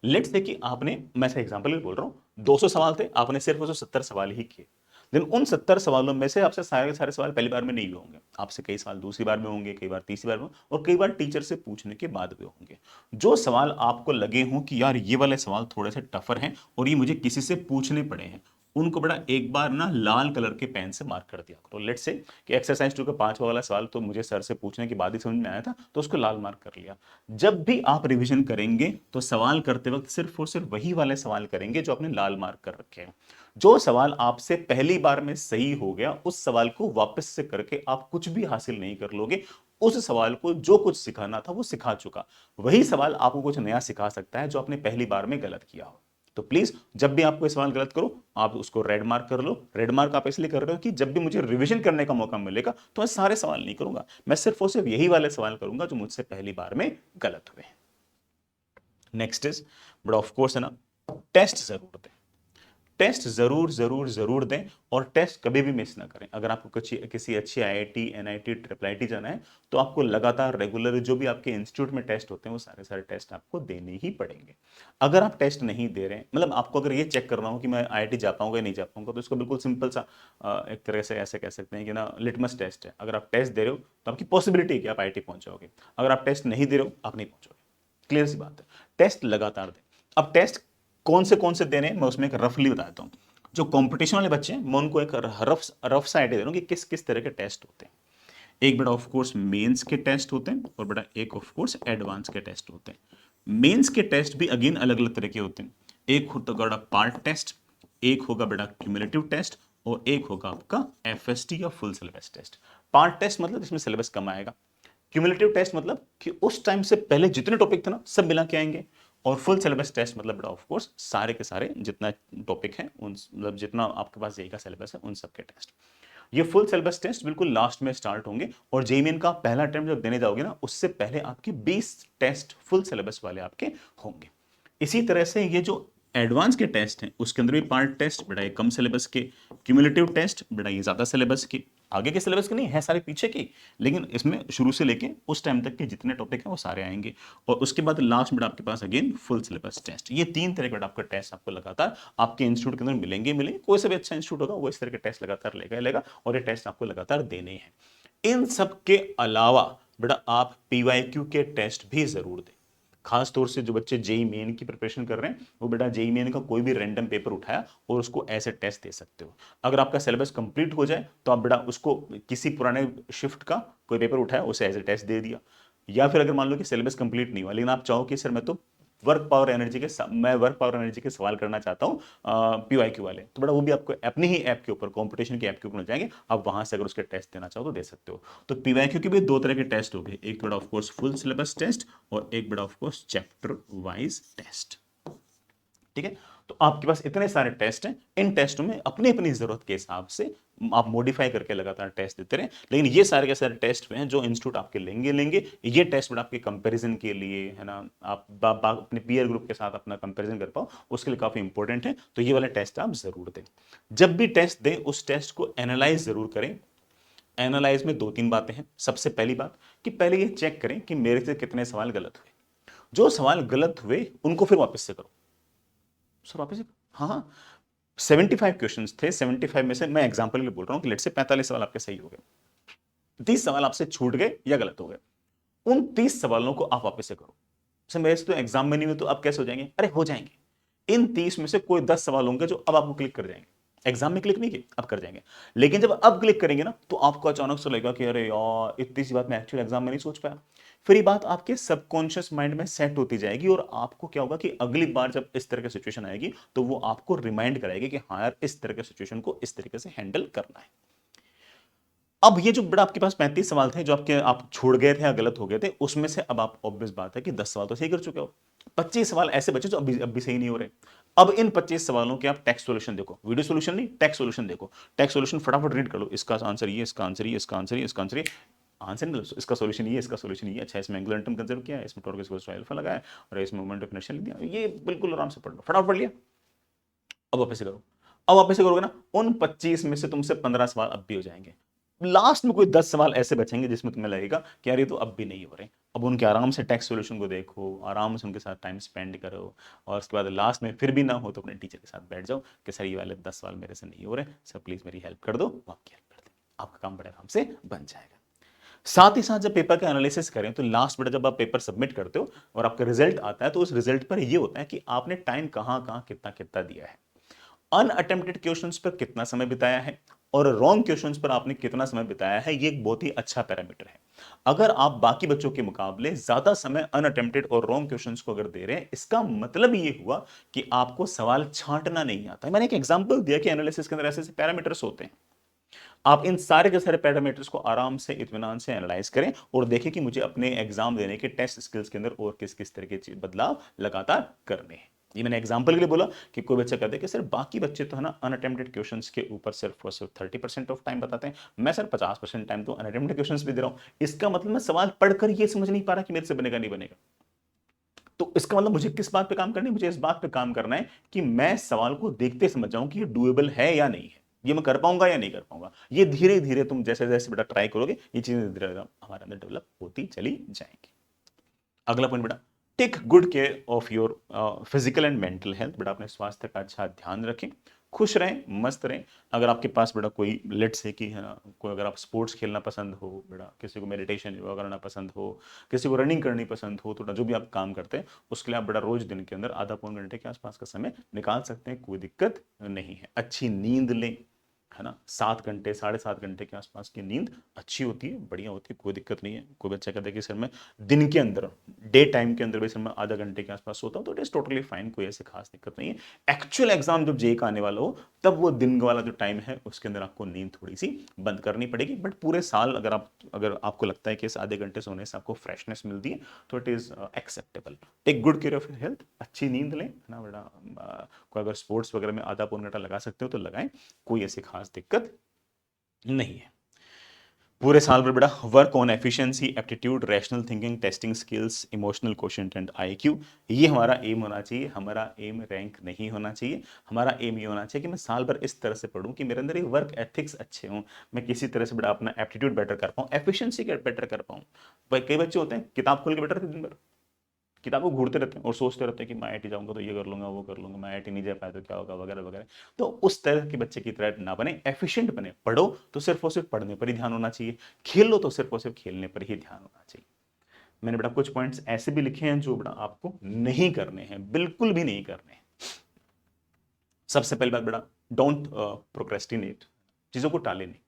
लेट्स से कि आपने, मैं से एग्जांपल भी बोल रहा हूं, 200 सवाल थे, आपने सिर्फ 70 सवाल ही किए, लेकिन उन 70 सवालों में से आपसे सारे सारे सवाल पहली बार में नहीं हुए होंगे, आपसे कई सवाल दूसरी बार में होंगे, कई बार तीसरी बार में, और कई बार टीचर से पूछने के बाद भी होंगे। जो सवाल आपको लगे हों कि यार ये वाले सवाल थोड़े से टफर हैं और ये मुझे किसी से पूछने पड़े हैं, उनको बड़ा एक बार ना लाल कलर के पेन से मार्क कर दिया करो। लेट्स से कि एक्सरसाइज 2 का 5वां वाला सवाल तो मुझे सर से पूछने के बाद ही समझ में आया था, तो उसको लाल मार्क कर लिया। जब भी आप रिवीजन करेंगे तो सवाल करते वक्त सिर्फ और सिर्फ वही वाले सवाल करेंगे जो आपने लाल मार्क कर रखे हैं। जो सवाल आपसे पहली बार में सही हो गया उस सवाल को वापस से करके आप कुछ भी हासिल नहीं कर लोगे। उस सवाल को जो कुछ सिखाना था वो सिखा चुका, वही सवाल आपको कुछ नया सिखा सकता है जो आपने पहली बार में गलत किया हो। तो प्लीज जब भी आप कोई सवाल गलत करो आप उसको रेड मार्क कर लो। रेड मार्क आप इसलिए कर रहे हो कि जब भी मुझे रिवीजन करने का मौका मिलेगा तो मैं सारे सवाल नहीं करूंगा, मैं सिर्फ और सिर्फ यही वाले सवाल करूंगा जो मुझसे पहली बार में गलत हुए। Next is but of course है ना, टेस्ट जरूर दें। टेस्ट जरूर जरूर जरूर दें और टेस्ट कभी भी मिस ना करें। अगर आपको किसी अच्छी आईआईटी, एनआईटी, ट्रिपल आईटी जाना है तो आपको लगातार रेगुलर जो भी आपके इंस्टीट्यूट में टेस्ट होते हैं वो सारे सारे टेस्ट आपको देने ही पड़ेंगे। अगर आप टेस्ट नहीं दे रहे हैं, मतलब आपको अगर ये चेक करना हो कि मैं आईआईटी जा पाऊंगा या नहीं जा पाऊंगा, तो इसको बिल्कुल सिंपल सा एक तरह से ऐसे कह सकते हैं कि ना लिटमस टेस्ट है। अगर आप टेस्ट दे रहे हो तो आपकी पॉसिबिलिटी है कि आप आईआईटी पहुंच जाओगे। अगर आप टेस्ट नहीं दे रहे हो आप नहीं पहुंचोगे। क्लियर सी बात है। टेस्ट लगातार दें। अब टेस्ट कौन से देने हैं मैं उसमें एक रफली बताता हूँ। जो कंपटीशन वाले बच्चे हैं मैं उनको एक रफ सा आइडिया दे रहा हूँ कि किस किस तरह के टेस्ट होते हैं। एक बेटा ऑफ कोर्स मेंस के टेस्ट होते हैं और बेटा एक ऑफ कोर्स एडवांस के टेस्ट होते हैं। मेंस के टेस्ट भी अगेन अलग अलग तरह के होते हैं। एक होगा बेटा पार्ट टेस्ट, एक होगा बेटा क्यूमुलेटिव टेस्ट और एक होगा आपका एफएसटी या full syllabus test. Part test मतलब इसमें सिलेबस कम आएगा। क्यूमुलेटिव टेस्ट मतलब कि उस टाइम से पहले जितने टॉपिक थे ना सब मिला के आएंगे। और फुल सिलेबस टेस्ट मतलब बेटा ऑफ कोर्स सारे के सारे जितना टॉपिक है उन मतलब जितना आपके पास जेईई का सिलेबस है उन सब के टेस्ट। ये फुल सिलेबस टेस्ट बिल्कुल लास्ट में स्टार्ट होंगे और जेईई मेन का पहला अटेम्प्ट जब देने जाओगे ना उससे पहले आपके 20 टेस्ट फुल सिलेबस वाले आपके होंगे। इसी तरह से ये जो एडवांस के टेस्ट हैं उसके अंदर भी पार्ट टेस्ट बेटा ये कम सिलेबस के, क्यूमुलेटिव टेस्ट बेटा ये ज्यादा सिलेबस के, आगे के सिलेबस के नहीं है सारे पीछे की, लेकिन इसमें शुरू से लेके उस टाइम तक के जितने टॉपिक हैं वो सारे आएंगे। और उसके बाद लास्ट में आपके पास अगेन फुल सिलेबस टेस्ट। ये 3 तरह के आपका टेस्ट आपको लगातार आपके इंस्टीट्यूट के अंदर मिलेंगे। कोई सा भी अच्छा इंस्टीट्यूट होगा वो इस तरह के टेस्ट लगातार लेगा और ये टेस्ट आपको लगातार देने हैं। इन सब के अलावा बेटा आप पीवाईक्यू के टेस्ट भी जरूर दें। खास तौर से जो बच्चे जेई मेन की प्रिपरेशन कर रहे हैं वो बेटा जेई मेन का कोई भी रैंडम पेपर उठाया और उसको ऐसे टेस्ट दे सकते हो। अगर आपका सिलेबस कंप्लीट हो जाए तो आप बेटा उसको किसी पुराने शिफ्ट का कोई पेपर उठाया उसे एज ए टेस्ट दे दिया। या फिर अगर मान लो कि सिलेबस कंप्लीट नहीं हुआ लेकिन आप चाहो कि सर मैं वर्क पावर एनर्जी के सवाल करना चाहता हूँ पीवाईक्यू वाले, तो बड़ा वो भी आपको अपनी ही ऐप के ऊपर कंपटीशन की ऐप के ऊपर मिल जाएंगे। आप वहां से अगर उसके टेस्ट देना चाहो तो दे सकते हो। तो पीवाईक्यू के भी 2 तरह के टेस्ट हो गए, एक बड़ा of course full syllabus test और एक बड़ा of course chapter wise test. ठीक है। तो आपके पास इतने सारे टेस्ट हैं, इन टेस्टों में अपनी अपनी जरूरत के हिसाब से आप मॉडिफाई करके लगातार टेस्ट देते रहे। लेकिन ये सारे के सारे टेस्ट हैं जो इंस्टीट्यूट आपके लेंगे। ये टेस्ट आपके कंपैरिजन के लिए है ना, आप अपने पीयर ग्रुप के साथ अपना कंपैरिजन कर पाओ उसके लिए काफी इंपॉर्टेंट है। तो ये वाले टेस्ट आप जरूर दें। जब भी टेस्ट दें उस टेस्ट को एनालाइज जरूर करें। एनालाइज में 2-3 बातें हैं। सबसे पहली बात कि पहले ये चेक करें कि मेरे से कितने सवाल गलत हुए। जो सवाल गलत हुए उनको फिर वापस से करो। सर वापस से, हाँ 75 क्वेश्चंस थे, 75 में से मैं एग्जांपल के लिए बोल रहा हूं कि लेट से 45 सवाल आपके सही हो गए, 30 सवाल आपसे छूट गए या गलत हो गए। उन 30 सवालों को आप वापस से करो। सर मेरे से तो एग्जाम में नहीं हुए तो अब कैसे हो जाएंगे? अरे हो जाएंगे। इन 30 में से कोई 10 सवाल होंगे जो अब आपको क्लिक कर जाएंगे। एग्जाम में क्लिक नहीं किए अब कर जाएंगे। लेकिन जब अब क्लिक करेंगे ना तो आपको अचानक से लगेगा कि अरे यार इतनी सी बात मैं एक्चुअल एग्जाम में नहीं सोच पाया। फिर ये बात आपके सबकॉन्शियस माइंड में सेट होती जाएगी और आपको क्या होगा कि अगली बार जब इस तरह की सिचुएशन आएगी तो वो आपको रिमाइंड कराएगी कि हाँ यार इस तरह के सिचुएशन को इस तरीके से हैंडल करना है। अब ये जो बड़ा आपके पास 35 सवाल थे जो आप छोड़ गए थे या गलत हो गए थे, उसमें से अब आप ऑब्वियस बात है कि 10 सवाल तो सही कर चुके हो। 25 सवाल ऐसे बचे जो अब भी सही नहीं हो रहे। अब इन 25 सवालों के आप टेक्स्ट सॉल्यूशन देखो, वीडियो सॉल्यूशन नहीं, टेक्स्ट सॉल्यूशन देखो। टेक्स्ट सॉल्यूशन फटाफट रीड कर लो, इसका आंसर ये, इसका आंसर ये, इसका आंसर ये, इसका आंसर ये, आंसर नहीं, इसका सॉल्यूशन ये, इसका सॉल्यूशन ये। अच्छा इसमें एंगुलर टर्म कंसीडर किया है, इसमें टॉर्क स्क्वायर अल्फा लगाया और इसमें मोमेंट ऑफ इनर्शिया लिख दिया। ये बिल्कुल आराम से पढ़ लो, फटाफट पढ़ लिया। अब वापस से करो। अब वापस से करोगे ना उन 25 में से तुमसे 15 सवाल अब भी हो जाएंगे। लास्ट में कोई 10 सवाल ऐसे बचेंगे जिसमें तुम्हें लगेगा कि यार ये तो अब भी नहीं हो रहे। अब उनके आराम से टेक्स्ट सॉल्यूशन को देखो, आराम से उनके साथ टाइम स्पेंड करो और उसके बाद लास्ट में फिर भी ना हो तो अपने टीचर के साथ बैठ जाओ कि सर ये वाले 10 सवाल मेरे से नहीं हो रहे, सर प्लीज मेरी हेल्प कर दो। वो आपकी हेल्प कर देंगे, आपका काम बड़े आराम से बन जाएगा। साथ ही साथ जब पेपर का एनालिसिस करें तो लास्ट में जब आप पेपर सबमिट करते हो और आपका रिजल्ट आता है तो उस रिजल्ट पर यह होता है कि आपने टाइम कहां कहां कितना कितना दिया है, अनअटेम्प्टेड क्वेश्चंस पर कितना समय बिताया है और रॉन्ग क्वेश्चंस पर आपने कितना समय बिताया है। ये एक बहुत ही अच्छा पैरामीटर है। अगर आप बाकी बच्चों के मुकाबले ज्यादा समय अनअटेम्प्टेड और रॉन्ग क्वेश्चंस को अगर दे रहे हैं इसका मतलब ये हुआ कि आपको सवाल छांटना नहीं आता है। मैंने एक एग्जांपल दिया कि एनालिसिस के अंदर ऐसे ऐसे पैरामीटर्स होते हैं। आप इन सारे के सारे पैरामीटर्स को आराम से इत्मीनान से एनालाइज करें और देखें कि मुझे अपने एग्जाम देने के टेस्ट स्किल्स के अंदर और किस किस तरह के बदलाव लगातार करने हैं। ये मैंने एग्जांपल के लिए बोला कि कोई बच्चा कहते हैं कि सर बाकी बच्चे तो है ना अनअटेम्प्टेड क्वेश्चंस के ऊपर सिर्फ और सिर्फ 30% ऑफ टाइम बताते हैं, मैं सर 50% टाइम तो अनअटेम्प्टेड क्वेश्चंस भी दे रहा हूं। इसका मतलब मैं सवाल पढ़कर ये समझ नहीं पा रहा कि मेरे से बनेगा नहीं बनेगा। तो इसका मतलब मुझे किस बात पे काम करनी है? मुझे इस बात पे काम करना है कि मैं सवाल को देखते समझ जाऊं कि ये डुएबल है या नहीं है, ये मैं कर पाऊंगा या नहीं कर पाऊंगा। ये धीरे धीरे तुम जैसे जैसे बेटा ट्राई करोगे, ये चीजें धीरे धीरे हमारे अंदर डेवलप होती चली जाएंगी। अगला पॉइंट बेटा, take good care of your physical and mental health. बेटा अपने स्वास्थ्य का अच्छा ध्यान रखें, खुश रहें, मस्त रहें। अगर आपके पास बेटा कोई लेट से कि है ना, कोई अगर आप स्पोर्ट्स खेलना पसंद हो बेटा, किसी को मेडिटेशन योगा करना पसंद हो, किसी को रनिंग करनी पसंद हो, तो बेटा जो भी आप काम करते हैं उसके लिए आप बेटा रोज दिन के अंदर आधा पौन घंटे के आसपास का समय निकाल सकते हैं, कोई दिक्कत नहीं है। अच्छी नींद लें, है ना, 7 घंटे 7.5 घंटे के आसपास की नींद अच्छी होती है, बढ़िया होती है, कोई दिक्कत नहीं है। कोई बच्चा कहता है कि सर मैं दिन के अंदर, डे टाइम के अंदर भी सर मैं आधा घंटे के आसपास सोता हूँ, तो इट इज टोटली फाइन, कोई ऐसी खास दिक्कत नहीं है। एक्चुअल एग्जाम जब जे का आने वाला हो, तब वो दिन वाला जो टाइम है उसके अंदर आपको नींद थोड़ी सी बंद करनी पड़ेगी। बट पूरे साल अगर आपको लगता है कि इस आधे घंटे सोने से आपको फ्रेशनेस मिलती है, तो it is acceptable. Take good care of health, अच्छी नींद लें, है ना बेटा। कोई अगर स्पोर्ट्स वगैरह में आधा पौन घंटा लगा सकते हो तो लगाएं, कोई ऐसी खास दिक्कत नहीं है। पूरे साल भर बेटा work on efficiency, aptitude, rational thinking, testing skills, emotional quotient and IQ. ये हमारा एम होना चाहिए। हमारा एम रैंक नहीं होना चाहिए। हमारा एम ये होना चाहिए कि मैं साल भर इस तरह से पढूं कि मेरे अंदर ये वर्क एथिक्स अच्छे हों, मैं किसी तरह से बेटा अपना एप्टीट्यूड बेटर कर पाऊं, एफिशिएंसी बेटर कर पाऊं। भाई कई बच्चे होते हैं किताब खोल के बैठे रहते हैं दिन भर, किताब को घूरते रहते हैं और सोचते रहते हैं कि मैं आईआईटी जाऊंगा तो ये कर लूंगा, वो कर लूंगा, मैं आईआईटी नहीं जा पाया तो क्या होगा, वगैरह वगैरह। तो उस तरह के बच्चे की तरह ना बने, एफिशिएंट बने। पढ़ो तो सिर्फ और सिर्फ पढ़ने पर ही ध्यान होना चाहिए, खेलो तो सिर्फ और सिर्फ खेलने पर ही ध्यान होना चाहिए। मैंने बेटा कुछ पॉइंट्स ऐसे भी लिखे हैं जो बेटा आपको नहीं करने हैं, बिल्कुल भी नहीं करने हैं। सबसे पहली बात बेटा, डोंट प्रोक्रेस्टिनेट, चीजों को टाले नहीं।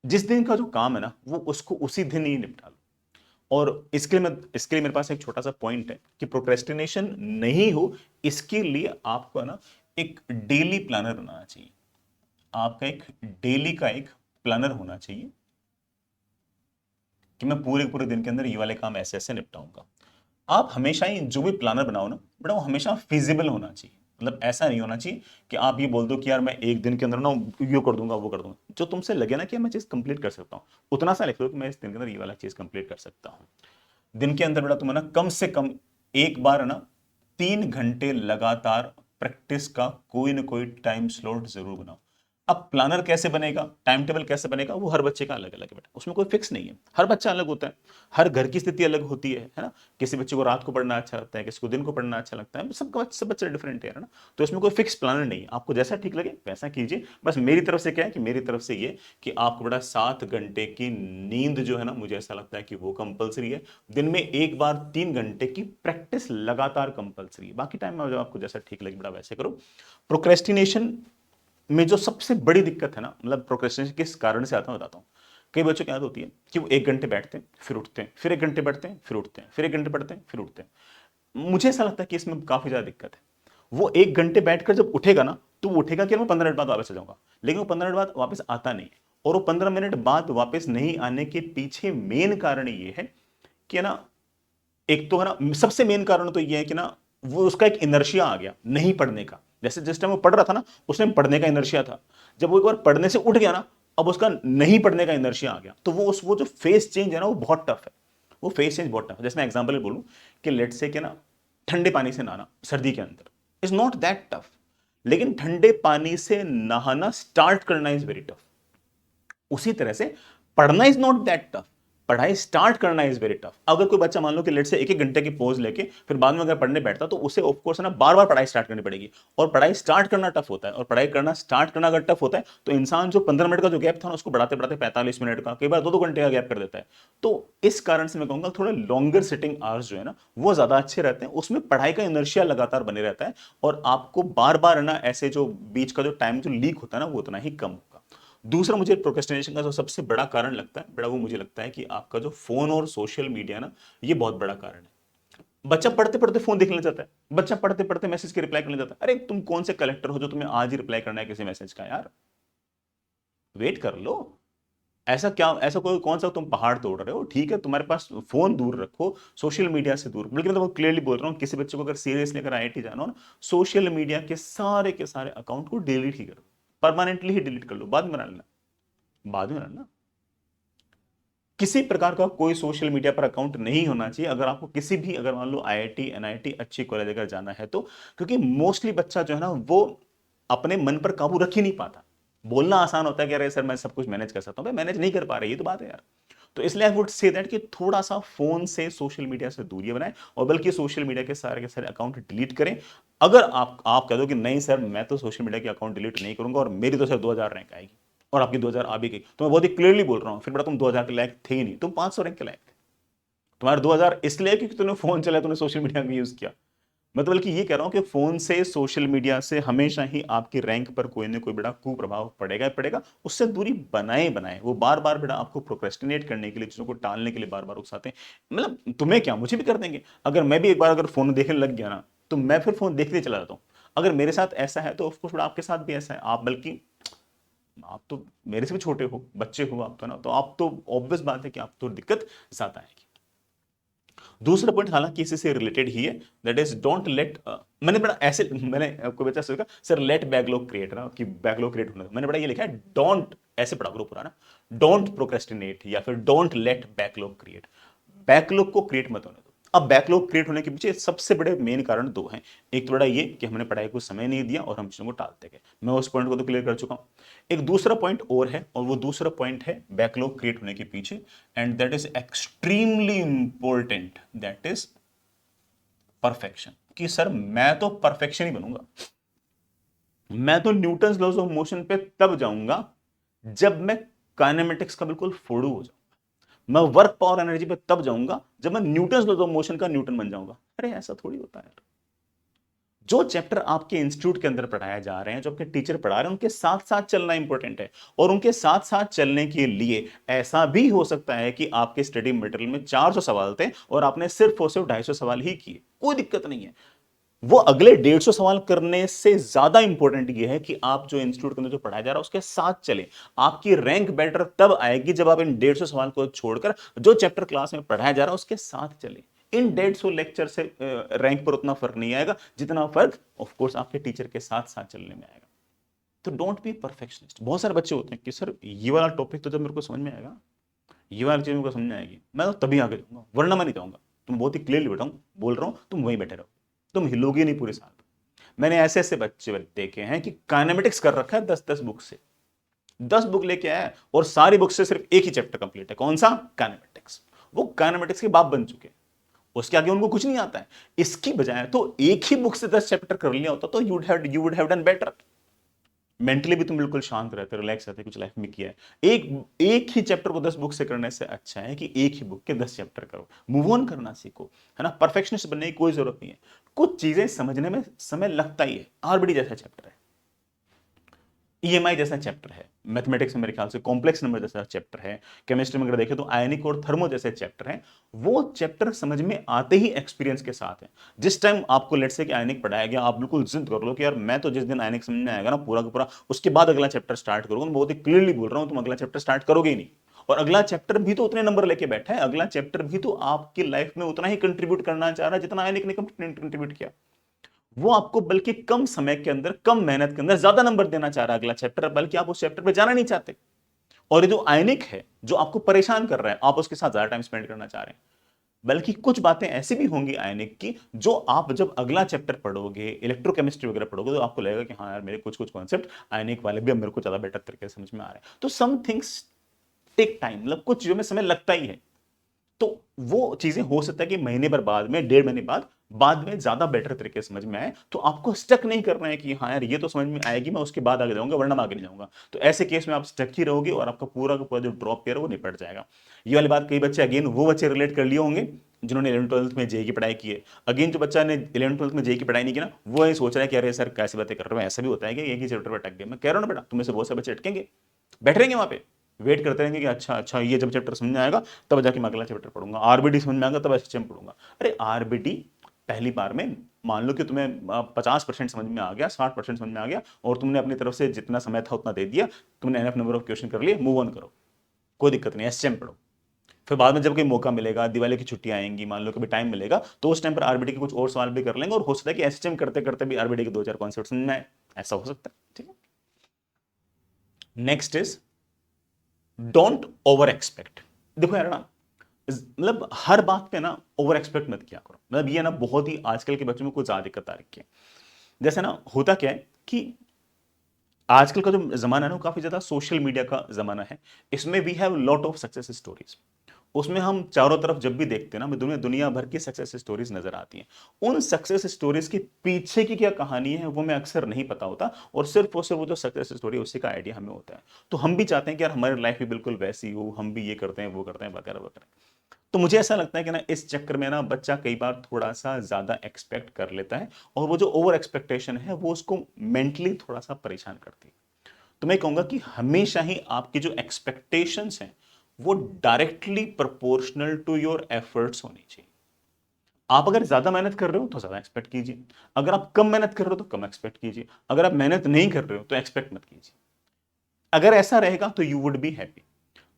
जिस दिन का जो काम है ना, वो उसको उसी दिन ही निपटा लो। और इसके लिए मेरे पास एक छोटा सा पॉइंट है कि प्रोक्रेस्टिनेशन नहीं हो, इसके लिए आपको है ना एक डेली प्लानर बनाना चाहिए। आपका एक डेली का एक प्लानर होना चाहिए कि मैं पूरे पूरे दिन के अंदर ये वाले काम ऐसे ऐसे निपटाऊंगा। आप हमेशा ही जो भी प्लानर बनाओ ना बेटा, वो हमेशा फिजिबल होना चाहिए। मतलब ऐसा नहीं होना चाहिए कि आप ये बोल दो कि यार मैं एक दिन के अंदर ना ये कर दूंगा, वो कर दूंगा। जो तुमसे लगे ना कि मैं चीज कंप्लीट कर सकता हूँ, उतना सा लिख दो कि मैं इस दिन के अंदर ये वाला चीज कंप्लीट कर सकता हूँ। दिन के अंदर बेटा तुम्हें ना कम से कम एक बार है ना 3 घंटे लगातार प्रैक्टिस का कोई ना कोई टाइम स्लॉट जरूर बनाओ। अब प्लानर कैसे बनेगा, टाइम टेबल कैसे बनेगा, वो हर बच्चे का अलग अलग है बेटा, उसमें कोई फिक्स नहीं है। हर बच्चा अलग होता है, हर घर की स्थिति अलग होती है ना। किसी बच्चे को रात को पढ़ना अच्छा लगता है, किसी को दिन को पढ़ना अच्छा लगता है, सब बच्चे डिफरेंट है ना। तो इसमें कोई फिक्स प्लानर नहीं है, आपको जैसा ठीक लगे वैसा कीजिए। बस मेरी तरफ से क्या है कि मेरी तरफ से ये कि आपको बड़ा 7 घंटे की नींद जो है ना, मुझे ऐसा लगता है कि वो कंपलसरी है। दिन में एक बार 3 घंटे की प्रैक्टिस लगातार कंपलसरी है। बाकी टाइम में जब आपको जैसा ठीक लगे बड़ा वैसे करो। प्रोक्रेस्टिनेशन में जो सबसे बड़ी दिक्कत है ना, मतलब प्रोक्रेस्टिनेशन किस कारण से आता है बताता हूँ। कई बच्चों की आदत होती है कि वो 1 घंटे बैठते हैं फिर उठते हैं, फिर 1 घंटे बैठते हैं फिर उठते हैं, फिर 1 घंटे पढ़ते हैं फिर उठते हैं। मुझे ऐसा लगता है कि इसमें काफी ज्यादा दिक्कत है। वो 1 घंटे बैठकर जब उठेगा ना, तो वो उठेगा कि मैं 15 मिनट बाद वापस आ जाऊंगा, लेकिन वो 15 मिनट बाद वापस आता नहीं है। और वो 15 मिनट बाद वापस नहीं आने के पीछे मेन कारण ये है कि है ना, एक तो है ना, सबसे मेन कारण तो ये है कि ना, वो उसका एक इनर्शिया आ गया नहीं पढ़ने का। जैसे जिस टाइम वो पढ़ रहा था ना, उस टाइम पढ़ने का इनर्शिया था। जब वो एक बार पढ़ने से उठ गया ना, अब उसका नहीं पढ़ने का इनर्शिया आ गया। तो वो जो फेस चेंज है ना, वो बहुत टफ है। वो फेस चेंज बहुत टफ है। जैसे मैं एग्जांपल बोलूं कि लेट से कि ना, ठंडे पानी से नहाना सर्दी के अंदर इज नॉट दैट टफ, लेकिन ठंडे पानी से नहाना स्टार्ट करना इज वेरी टफ। उसी तरह से पढ़ना इज नॉट दैट टफ, पढ़ाई स्टार्ट करना इज वेरी टफ। अगर कोई बच्चा मान लो कि लेट से एक एक घंटे की पॉज लेके फिर बाद में अगर पढ़ने बैठता, तो उसे ऑफ कोर्स है ना बार बार पढ़ाई स्टार्ट करनी पड़ेगी। और पढ़ाई स्टार्ट करना टफ होता है, और पढ़ाई करना स्टार्ट करना अगर टफ होता है, तो इंसान जो 15 मिनट का जो गैप था ना, उसको बढ़ाते बढ़ाते 45 मिनट का, कई बार 2-2 घंटे का गैप कर देता है। तो इस कारण से मैं कहूंगा थोड़ा लॉन्गर सिटिंग आवर्स जो है ना, वो ज्यादा अच्छे रहते हैं। उसमें पढ़ाई का इनर्शिया लगातार बने रहता है, और आपको बार बार है ना ऐसे जो बीच का जो टाइम जो लीक होता है ना, वो उतना ही कम होगा। दूसरा मुझे प्रोक्रेस्टिनेशन का जो सबसे बड़ा कारण लगता है बड़ा, वो मुझे लगता है कि आपका जो फोन और सोशल मीडिया ना, ये बहुत बड़ा कारण है। बच्चा पढ़ते पढ़ते फोन देखने लग जाता है, बच्चा पढ़ते पढ़ते मैसेज के रिप्लाई करने लग जाता है। अरे तुम कौन से कलेक्टर हो जो तुम्हें आज ही रिप्लाई करना है किसी मैसेज का? यार वेट कर लो। ऐसा क्या, ऐसा कोई कौन सा तुम पहाड़ तोड़ रहे हो? ठीक है तुम्हारे पास, फोन दूर रखो, सोशल मीडिया से दूर। बल्कि मैं तो क्लियरली बोल रहा हूँ, किसी बच्चे को अगर सीरियसली अगर आईआईटी जाना हो ना, सोशल मीडिया के सारे अकाउंट को डिलीट ही करो, परमानेंटली ही डिलीट कर लो, बाद में बना लेना, बाद में बना लेना। किसी प्रकार का कोई सोशल मीडिया पर अकाउंट नहीं होना चाहिए अगर आपको किसी भी, अगर मान लो आईआईटी एनआईटी अच्छी कॉलेज अगर जाना है तो, क्योंकि मोस्टली बच्चा जो है ना वो अपने मन पर काबू रख ही नहीं पाता। बोलना आसान होता है कि अरे सर मैं सब कुछ मैनेज कर सकता हूं, मैनेज नहीं कर पा रही, ये तो बात है यार। तो इसलिए आई वुड से दैट कि थोड़ा सा फोन से सोशल मीडिया से दूरी बनाएं, और बल्कि सोशल मीडिया के सारे अकाउंट डिलीट करें। अगर आप कह दो कि नहीं सर मैं तो सोशल मीडिया के अकाउंट डिलीट नहीं करूंगा और मेरी तो सर 2000 रैंक आएगी, और आपकी 2000 आ भी गई, तो मैं बहुत ही क्लियरली बोल रहा हूं फिर बेटा तुम 2000 के लायक थे ही नहीं, तुम 500 रैंक के लायक थे। तुम्हारे 2000 इसलिए क्योंकि तूने फोन चलाया, तूने सोशल मीडिया का यूज किया। मैं तो बल्कि ये कह रहा हूं कि फोन से सोशल मीडिया से हमेशा ही आपकी रैंक पर कोई ना कोई बड़ा कुप्रभाव पड़ेगा ही पड़ेगा। उससे दूरी बनाए बनाए, वो बार बार बेटा आपको प्रोक्रेस्टिनेट करने के लिए, चीजों को टालने के लिए बार बार उकसाते हैं। मतलब तुम्हें क्या, मुझे भी कर देंगे। अगर मैं भी एक बार अगर फोन देखने लग गया ना, तो मैं फिर फोन देखते चला जाता हूँ। अगर मेरे साथ ऐसा है तो ऑफकोर्स बेटा आपके साथ भी ऐसा है। आप बल्कि आप तो मेरे से भी छोटे हो, बच्चे हो आप तो ना, तो आप तो ऑब्वियस बात है कि आप तो दिक्कत ज्यादा आएगी। दूसरा पॉइंट हालांकि इसी से रिलेटेड ही है, दैट इज डोंट लेट, मैंने बड़ा ऐसे, मैंने आपको बच्चा सोचा सर लेट बैकलॉग क्रिएट ना, कि बैकलॉग क्रिएट होना, मैंने बड़ा ये लिखा है डोंट, ऐसे पढ़ा करो पुराना, डोंट प्रोक्रेस्टिनेट या फिर don't let backlog create. Backlog को क्रिएट मत होने दो। अब बैकलॉग क्रिएट होने के पीछे सबसे बड़े मेन कारण दो हैं। एक तो बड़ा ये कि हमने पढ़ाई को समय नहीं दिया और हम चीजों को टालते गए, मैं उस पॉइंट को तो क्लियर कर चुका हूं। एक दूसरा पॉइंट और है, और वो दूसरा पॉइंट है बैकलॉग क्रिएट होने के पीछे, and that is extremely important, that is perfection. कि सर मैं तो परफेक्शन ही बनूंगा, मैं तो न्यूटन्स लॉज ऑफ मोशन पे तब जाऊंगा जब मैं काइनेमेटिक्स का बिल्कुल फोड़ू हो जाऊं, मैं वर्क पावर एनर्जी पे तब जाऊंगा जब मैं न्यूटन्स लॉज ऑफ मोशन का न्यूटन बन जाऊंगा। अरे ऐसा थोड़ी होता है यार। जो चैप्टर आपके इंस्टीट्यूट के अंदर पढ़ाए जा रहे हैं, जो आपके टीचर पढ़ा रहे हैं, उनके साथ साथ चलना इंपॉर्टेंट है। और उनके साथ साथ चलने के लिए ऐसा भी हो सकता है कि आपके स्टडी मटेरियल में 400 सवाल थे और आपने सिर्फ और सिर्फ 250 सवाल ही किए, कोई दिक्कत नहीं है। वो अगले 150 सवाल करने से ज्यादा इंपॉर्टेंट ये है कि आप जो इंस्टीट्यूट के अंदर जो पढ़ाया जा रहा है उसके साथ चले। आपकी रैंक बेटर तब आएगी जब आप इन 150 सवाल को छोड़कर जो चैप्टर क्लास में पढ़ाया जा रहा है उसके साथ चले। इन 150 लेक्चर से रैंक पर उतना फर्क नहीं आएगा जितना फर्क ऑफ कोर्स आपके टीचर के साथ साथ चलने में आएगा। तो डोंट बी परफेक्शनिस्ट। बहुत सारे बच्चे होते हैं कि सर ये वाला टॉपिक तो जब मेरे को समझ में आएगा, ये वाली चीज मेरे को समझ में आएगी, मैं तो तभी आगे जाऊंगा, वरना मैं नहीं जाऊंगा। तुम बहुत ही क्लियरली बताऊं, बोल रहा हूं, तुम वहीं बैठे रहो, तुम हिलोगे नहीं पूरे साल। मैंने ऐसे ऐसे बच्चे देखे हैं कि काइनेमेटिक्स कर रखा है 10-10 बुक से, 10 बुक लेके आया और सारी बुक से सिर्फ एक ही चैप्टर कंप्लीट है, कौन सा, काइनेमेटिक्स। वो काइनेमेटिक्स के बाप बन चुके हैं, उसके आगे उनको कुछ नहीं आता है। इसकी बजाय तो एक ही बुक से 10 चैप्टर कर लिया होता तो you would have done better. Mentally भी तुम बिल्कुल शांत रहते, रिलैक्स रहते, कुछ लाइफ में किया है। एक एक ही चैप्टर को 10 बुक से करने से अच्छा है कि एक ही बुक के 10 चैप्टर करो, मूव ऑन करना सीखो, है ना। परफेक्शनिस्ट बनने की कोई जरूरत नहीं है, कुछ चीजें समझने में समय लगता ही है। आरबीडी जैसा चैप्टर है, ईएमआई जैसा चैप्टर है, मैथमेटिक्स में मेरे ख्याल से कॉम्प्लेक्स नंबर जैसा चैप्टर है, केमिस्ट्री में अगर देखें तो आयनिक और थर्मो जैसे चैप्टर हैं। वो चैप्टर समझ में आते ही एक्सपीरियंस के साथ है। जिस टाइम आपको लेट से कि आयनिक पढ़ाया गया, आप बिल्कुल जिद कर लो कि यार मैं तो जिस दिन आयनिक समझ में आएगा ना पूरा का पूरा, उसके बाद अगला चैप्टर स्टार्ट करूंगा। मैं बहुत ही क्लियरली बोल रहा हूं, तुम अगला चैप्टर स्टार्ट करोगे ही नहीं। और अगला चैप्टर भी तो उतने नंबर लेके बैठा है, अगला चैप्टर भी तो आपकी लाइफ में उतना ही कंट्रीब्यूट करना चाह रहा है जितना आयनिक ने कंट्रीब्यूट किया। वो आपको बल्कि कम समय के अंदर, कम मेहनत के अंदर ज्यादा नंबर देना चाह रहा है अगला चैप्टर, बल्कि आप उस चैप्टर पे जाना नहीं चाहते। और ये जो आयनिक है जो आपको परेशान कर रहा है, आप उसके साथ ज्यादा टाइम स्पेंड करना चाह रहे हैं। बल्कि कुछ बातें ऐसी भी होंगी आयनिक की जो आप जब अगला चैप्टर पढ़ोगे, इलेक्ट्रोकेमिस्ट्री वगैरह पढ़ोगे, तो आपको लगेगा कि हाँ यार मेरे कुछ कुछ कॉन्सेप्ट आयनिक वाले भी अब मेरे को ज्यादा बेटर तरीके से समझ में आ रहे हैं। तो सम थिंग्स टेक टाइम, मतलब कुछ चीजों में समय लगता ही है। तो वो चीजें हो सकता है कि महीने भर बाद में, 1.5 महीने बाद में ज्यादा बेटर तरीके से समझ में आए। तो आपको स्टक नहीं करना है कि हाँ यार ये तो समझ में आएगी, मैं उसके बाद आगे जाऊंगा वरना मैं आगे नहीं जाऊंगा। तो ऐसे केस में आप स्टक ही रहोगे और आपका पूरा का पूरा जो ड्रॉप ईयर है वो निपट जाएगा। ये वाली बात कई बच्चे, अगेन वो बच्चे रिलेट कर लिए होंगे जिन्होंने 11th-12th में जेई की पढ़ाई की है। अगेन जो बच्चा ने 11th-12th में जेई की पढ़ाई नहीं की ना, वो ये सोच रहा है कि अरे सर कैसी बातें कर रहे हो, ऐसा भी होता है कि एक ही चैप्टर पर अटक गए। मैं कह रहा हूं ना बेटा, तुम्हें से बहुत से बच्चे अटकेंगे, बैठ रहेंगे वहां पे, वेट करते रहेंगे कि अच्छा अच्छा ये जब चैप्टर समझ में आएगा तब जाके मैं अगला चैप्टर पढ़ूंगा, आरबीडी समझ में आएगा तब एसएचएम पढ़ूंगा। अरे आरबीडी पहली बार में मान लो कि तुम्हें 50% समझ में आ गया, 60% समझ में आ गया, और तुमने अपनी तरफ से जितना समय था उतना दे दिया, तुमने एनएफ नंबर ऑफ क्वेश्चन कर लिए, मूव ऑन करो, कोई दिक्कत नहीं, एसएचएम पढ़ो। फिर बाद में जब कोई मौका मिलेगा, दिवाली की छुट्टियां आएंगी, मान लो कभी टाइम मिलेगा, तो उस टाइम पर आरबीडी के कुछ और सवाल भी कर लेंगे, और हो सकता है कि एसएचएम करते करते भी आरबीडी के 2-4 कॉन्सेप्ट समझ में आए, ऐसा हो सकता है। ठीक है, next is don't over expect. देखो यार ना, मतलब हर बात पे ना ओवर एक्सपेक्ट मत किया करो। मतलब ये ना बहुत ही आजकल के बच्चों में कुछ ज्यादा दिक्कत आ रखी है। जैसे ना होता क्या है कि आजकल का जो जमाना है ना वो काफी ज्यादा सोशल मीडिया का जमाना है। इसमें we have lot of success stories. उसमें हम चारों तरफ जब भी देखते हैं ना, हमें दुनिया दुनिया भर की सक्सेस स्टोरीज नजर आती हैं। उन सक्सेस स्टोरीज के पीछे की क्या कहानी है वो मैं अक्सर नहीं पता होता, और सिर्फ वो जो सक्सेस स्टोरी है उसी का आइडिया हमें होता है। तो हम भी चाहते हैं कि यार हमारी लाइफ भी बिल्कुल वैसी हो, हम भी ये करते हैं वो करते हैं वगैरह वगैरह। तो मुझे ऐसा लगता है कि ना इस चक्कर में ना बच्चा कई बार थोड़ा सा ज्यादा एक्सपेक्ट कर लेता है, और वो जो ओवर एक्सपेक्टेशन है वो उसको मेंटली थोड़ा सा परेशान करती है। तो मैं कहूंगा कि हमेशा ही आपकी जो एक्सपेक्टेशंस हैं वो directly proportional to your efforts होनी चाहिए। आप अगर ज्यादा मेहनत कर रहे हो तो ज्यादा एक्सपेक्ट कीजिए, अगर आप कम मेहनत कर रहे हो तो कम एक्सपेक्ट कीजिए, अगर आप मेहनत नहीं कर रहे हो तो एक्सपेक्ट मत कीजिए। अगर ऐसा रहेगा तो यू वुड बी हैप्पी।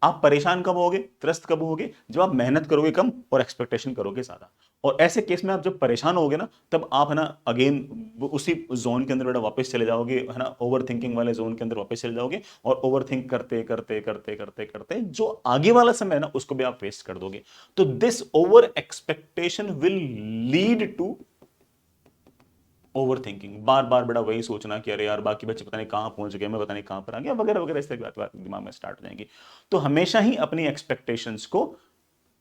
आप परेशान कब होगे, त्रस्त कब होगे, जब आप मेहनत करोगे कम और एक्सपेक्टेशन करोगे ज्यादा। और ऐसे केस में आप जब परेशान होगे ना, तब आप है ना अगेन उसी जोन के अंदर बेटा वापस चले जाओगे, है ना ओवर थिंकिंग वाले जोन के अंदर वापस चले जाओगे, और ओवर थिंक करते करते करते करते करते जो आगे वाला समय है ना उसको भी आप वेस्ट कर दोगे। तो this over expectation will lead to overthinking. बार बार बड़ा वही सोचना कि अरे यार बाकी बच्चे पता नहीं कहां पहुंच गए, मैं पता नहीं कहां पर आ गया, वगैरह वगैरह, इस तरह की बात दिमाग में स्टार्ट हो जाएंगी। तो हमेशा ही अपनी एक्सपेक्टेशंस को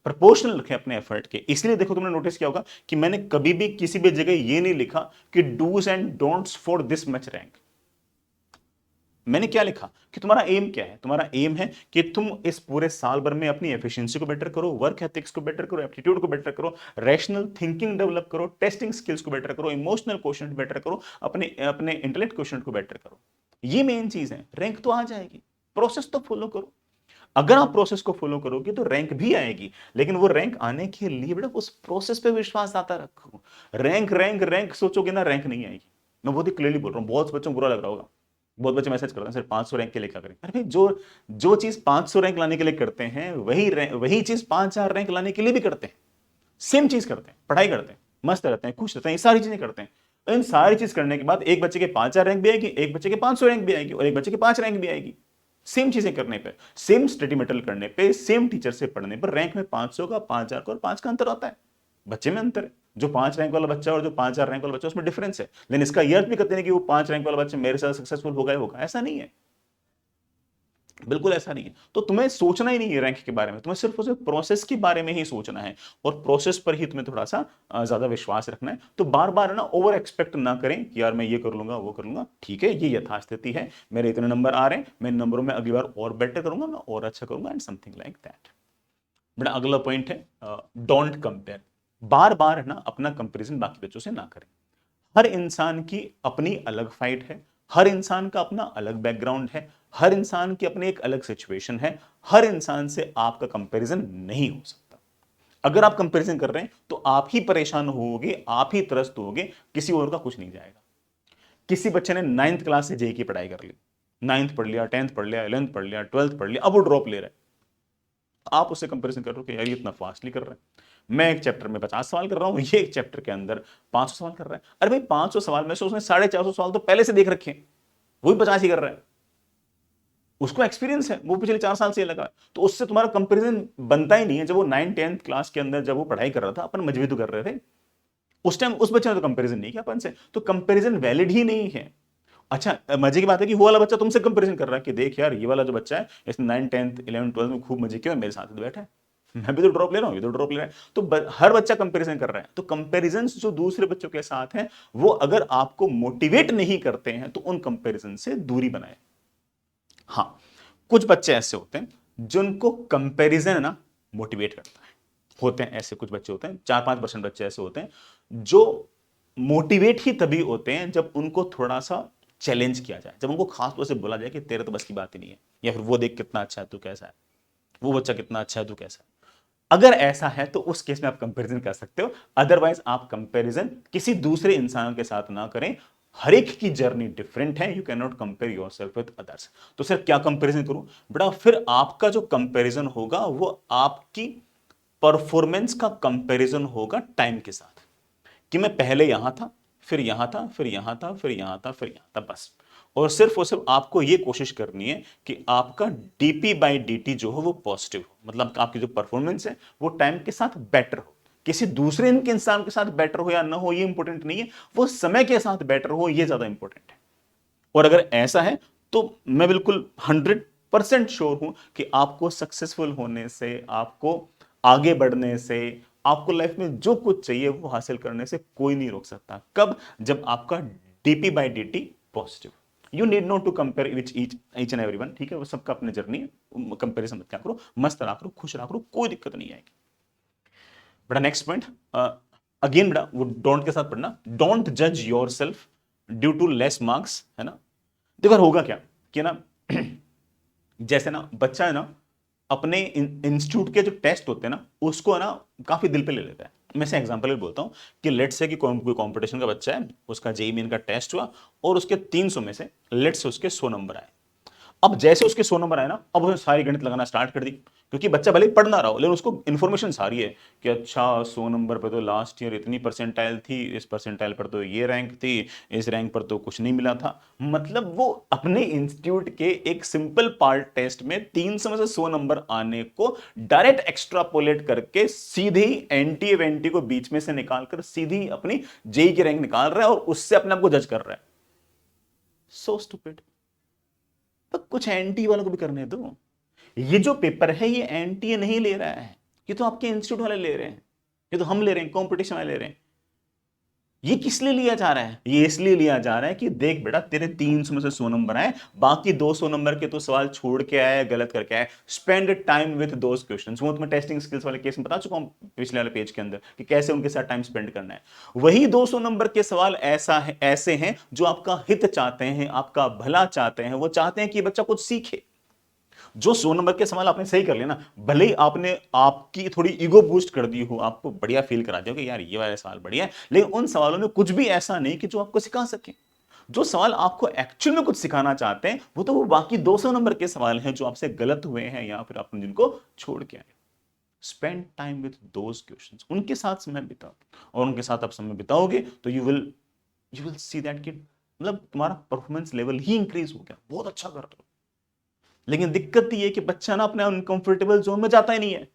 प्रोपोर्शनल रखें अपने एफर्ट के। इसलिए देखो तुमने नोटिस किया होगा कि मैंने कभी भी किसी भी जगह ये नहीं लिखा कि dos and don'ts for this much rank. मैंने क्या लिखा कि तुम्हारा एम क्या है। तुम्हारा एम है कि तुम इस पूरे साल भर में अपनी एफिशिएंसी को बेटर करो, वर्क एथिक्स को बेटर करो, एप्टीट्यूड को बेटर करो, रैशनल थिंकिंग डेवलप करो, टेस्टिंग स्किल्स को बेटर करो, इमोशनल क्वेश्चन बेटर करो, अपने अपने इंटेलेक्ट क्वेश्चन को बेटर करो। ये मेन चीज है। रैंक तो आ जाएगी, प्रोसेस तो फॉलो करो। अगर आप प्रोसेस को फॉलो करोगे तो रैंक भी आएगी, लेकिन वो रैंक आने के लिए बेटा उस प्रोसेस पे विश्वास आता रखो। रैंक रैंक रैंक सोचोगे ना, रैंक नहीं आएगी। मैं बहुत ही क्लियरली बोल रहा हूँ, बहुत बच्चों को बुरा लग रहा होगा। बहुत बच्चे मैसेज करते हैं सर 500 रैंक के लिए क्या करें। अरे भाई जो जो चीज 500 रैंक लाने के लिए करते हैं वही चीज 5,000 रैंक लाने के लिए भी करते हैं। सेम चीज करते हैं, पढ़ाई करते हैं, मस्त रहते हैं, खुश रहते हैं, ये सारी चीजें करते हैं। इन सारी चीज करने के बाद एक बच्चे के 5,000 रैंक भी आएगी, एक बच्चे के 500 रैंक भी आएगी, और एक बच्चे के 5 रैंक भी आएगी। सेम चीजें करने पे, सेम स्टडी मटेरियल करने पे, सेम टीचर से पढ़ने पर रैंक में 500 का, 5,000 का और 5 का अंतर आता है। बच्चे में अंतर है। जो 5 रैंक वाला बच्चा और जो 5,000 रैंक वाला बच्चा, उसमें डिफरेंस है। लेकिन इसका ये अर्थ भी करते हैं कि वो 5 रैंक वाला बच्चा मेरे साथ सक्सेसफुल होगा ही होगा, ऐसा नहीं है। बिल्कुल ऐसा नहीं है। तो तुम्हें सोचना ही नहीं है रैंक के बारे में, तुम्हें सिर्फ उसे प्रोसेस के बारे में ही सोचना है, और प्रोसेस पर ही तुम्हें थोड़ा सा ज्यादा विश्वास रखना है। तो बार बार ना ओवर एक्सपेक्ट ना करें कि यार मैं ये कर लूंगा वो कर लूंगा। ठीक है, ये यथास्थिति है, मेरे इतने नंबर आ रहे हैं, मैं इन नंबरों में अगली बार और बेटर करूंगा, मैं और अच्छा करूंगा, एंड समथिंग लाइक दैट। बड़ा अगला पॉइंट है, डोंट कंपेयर। बार बार ना अपना कंपेरिजन बाकी बच्चों से ना करें। हर इंसान की अपनी अलग फाइट है, हर इंसान का अपना अलग बैकग्राउंड है, हर इंसान की अपनी एक अलग सिचुएशन है। हर इंसान से आपका कंपैरिजन नहीं हो सकता। अगर आप कंपैरिजन कर रहे हैं तो आप ही परेशान होगे, आप ही त्रस्त होगे, किसी और का कुछ नहीं जाएगा। किसी बच्चे ने 9th क्लास से जेई की पढ़ाई कर ली, 9th पढ़ लिया, 10th पढ़ लिया, 11th पढ़ लिया, 12th पढ़ लिया, अब वो ड्रॉप ले रहा है। आप उससे कंपैरिजन कर रहे हो कि यार ये इतना फास्टली कर रहा है, मैं एक चैप्टर में 50 सवाल कर रहा हूं, ये एक चैप्टर के अंदर 500 सवाल कर रहा है। अरे भाई 500 सवाल में से उसने 450 सवाल तो पहले से देख रखे हैं, वही 50 ही कर रहा है। उसको एक्सपीरियंस है, वो पिछले 4 साल से ये लगा। तो उससे तुम्हारा कंपैरिजन बनता ही नहीं है। जब वो 9th 10th क्लास के अंदर जब वो पढ़ाई कर रहा था, अपन मजबूरी तो कर रहे थे, उस टाइम उस बच्चे ने तो कंपैरिजन नहीं किया अपन से, तो कंपैरिजन वैलिड ही नहीं है। अच्छा मजे की बात है कि वो वाला बच्चा तुमसे कंपैरिजन कर रहा है कि देख यार ये वाला जो बच्चा है इसने 9th 10th 11th 12th में खूब मजे किए, मेरे साथ तो बैठा है, मैं भी तो ड्रॉप ले रहा हूँ, ये तो ड्रॉप ले रहा है। तो हर बच्चा कंपैरिजन कर रहा है। तो कंपैरिजन जो दूसरे बच्चों के साथ है, वो अगर आपको मोटिवेट नहीं करते हैं तो उन कंपैरिजन से दूरी बनाए। हाँ, कुछ बच्चे ऐसे होते हैं जिनको कंपैरिजन ना मोटिवेट करता है। होते हैं ऐसे कुछ बच्चे होते हैं, 4-5% बच्चे ऐसे होते हैं जो मोटिवेट ही तभी होते हैं जब उनको थोड़ा सा चैलेंज किया जाए, जब उनको खास तौर से बोला जाए कि तेरे तो बस की बात ही नहीं है, या फिर वो देख कितना अच्छा है तू कैसा है, वो बच्चा कितना अच्छा है तू कैसा है। अगर ऐसा है तो उस केस में आप कंपैरिजन कर सकते हो। अदरवाइज आप कंपैरिजन किसी दूसरे इंसान के साथ ना करें। हर एक की जर्नी डिफरेंट है, you can not compare yourself with others. तो सर क्या कंपैरिजन करूं बेटा, फिर आपका जो कंपैरिजन होगा वो आपकी परफॉर्मेंस का कंपैरिजन होगा टाइम के साथ, कि मैं पहले यहां था, फिर यहां था, फिर यहां था, फिर यहां था, फिर यहां था, बस। और सिर्फ आपको ये कोशिश करनी है कि आपका डीपी बाई dt जो हो वो पॉजिटिव हो, मतलब आपकी जो परफॉर्मेंस है वो टाइम के साथ बेटर हो। किसी दूसरे इनके इंसान के साथ बेटर हो या ना हो ये इंपॉर्टेंट नहीं है, वो समय के साथ बेटर हो ये ज्यादा इंपॉर्टेंट है। और अगर ऐसा है तो मैं बिल्कुल 100% श्योर हूं कि आपको सक्सेसफुल होने से, आपको आगे बढ़ने से, आपको लाइफ में जो कुछ चाहिए वो हासिल करने से कोई नहीं रोक सकता। कब? जब आपका DP by dt positive. You need not to compare with each and everyone, ठीक है, वो सबका अपनी जर्नी है, कंपेरिजन मत क्या करो, मस्त रहा करो, खुश रहा करो, कोई दिक्कत नहीं आएगी। बेटा नेक्स्ट पॉइंट, अगेन बेटा वो डोंट के साथ पढ़ना, डोंट जज your self due to less marks, है ना। देखो होगा क्या कि ना जैसे ना बच्चा है ना अपने इंस्टीट्यूट के जो टेस्ट होते हैं ना उसको है ना काफी दिल पे ले लेता है। मैं से एग्जांपल बोलता हूं कि लेट्स से कि कोई कंपटीशन का बच्चा है, उसका जेईई मेन का टेस्ट हुआ और उसके 300 में से लेट्स से उसके 100 नंबर आए। अब जैसे उसके 100 नंबर आए ना, अब उसने सारी गणित लगाना स्टार्ट कर दी, क्योंकि बच्चा भले ही पढ़ ना रहा हो लेकिन उसको इन्फॉर्मेशन सारी है कि अच्छा 100 नंबर पर तो लास्ट ईयर इतनी परसेंटाइल थी, इस परसेंटाइल पर तो ये रैंक थी, इस रैंक पर तो कुछ नहीं मिला था। मतलब वो अपने इंस्टीट्यूट के एक सिंपल पार्ट टेस्ट में 300 में से 100 नंबर आने को डायरेक्ट एक्स्ट्रापोलेट करके सीधे ही एनटी वेंटी को बीच में से निकालकर सीधी अपनी जेई की रैंक निकाल रहा है और उससे अपने आप को जज कर रहा है। So stupid. तो कुछ एंटी वालों को भी करने दो। ये जो पेपर है ये एनटीए नहीं ले रहा है, ये तो आपके इंस्टीट्यूट वाले ले रहे हैं, ये तो हम ले रहे हैं, कंपटीशन वाले ले रहे हैं। ये किस लिए लिया जा रहा है? ये इसलिए लिया जा रहा है कि देख बेटा तेरे 300 में से 100 नंबर आए, बाकी 200 नंबर के तो सवाल छोड़ के आया, गलत करके आया। Spend time with those questions. वो तो मैं टेस्टिंग स्किल्स वाले केस में बता चुका हूं पिछले वाले पेज के अंदर कि कैसे उनके साथ टाइम स्पेंड करना है। वही 200 नंबर के सवाल ऐसे हैं जो आपका हित चाहते हैं, आपका भला चाहते हैं, वो चाहते हैं कि बच्चा कुछ सीखे। जो 100 नंबर के सवाल आपने सही कर लिया ना, भले ही आपने आपकी थोड़ी ईगो बूस्ट कर दी हो, आपको बढ़िया फील करा दिया कि यार ये वाला सवाल बढ़िया है, लेकिन उन सवालों में कुछ भी ऐसा नहीं कि जो आपको सिखा सके। जो सवाल आपको एक्चुअल में कुछ सिखाना चाहते हैं वो तो वो बाकी 200 नंबर के सवाल हैं जो आपसे गलत हुए हैं या फिर आपने जिनको छोड़ के आए। Spend time with those questions, उनके साथ समय बिताओ, और उनके साथ आप समय बिताओगे तो यू विल सी दैट कि मतलब तुम्हारा परफॉर्मेंस लेवल ही इंक्रीज हो गया, बहुत अच्छा कर रहे हो। लेकिन दिक्कत ये है कि बच्चा ना अपने अनकंफर्टेबल जोन में जाता ही नहीं है।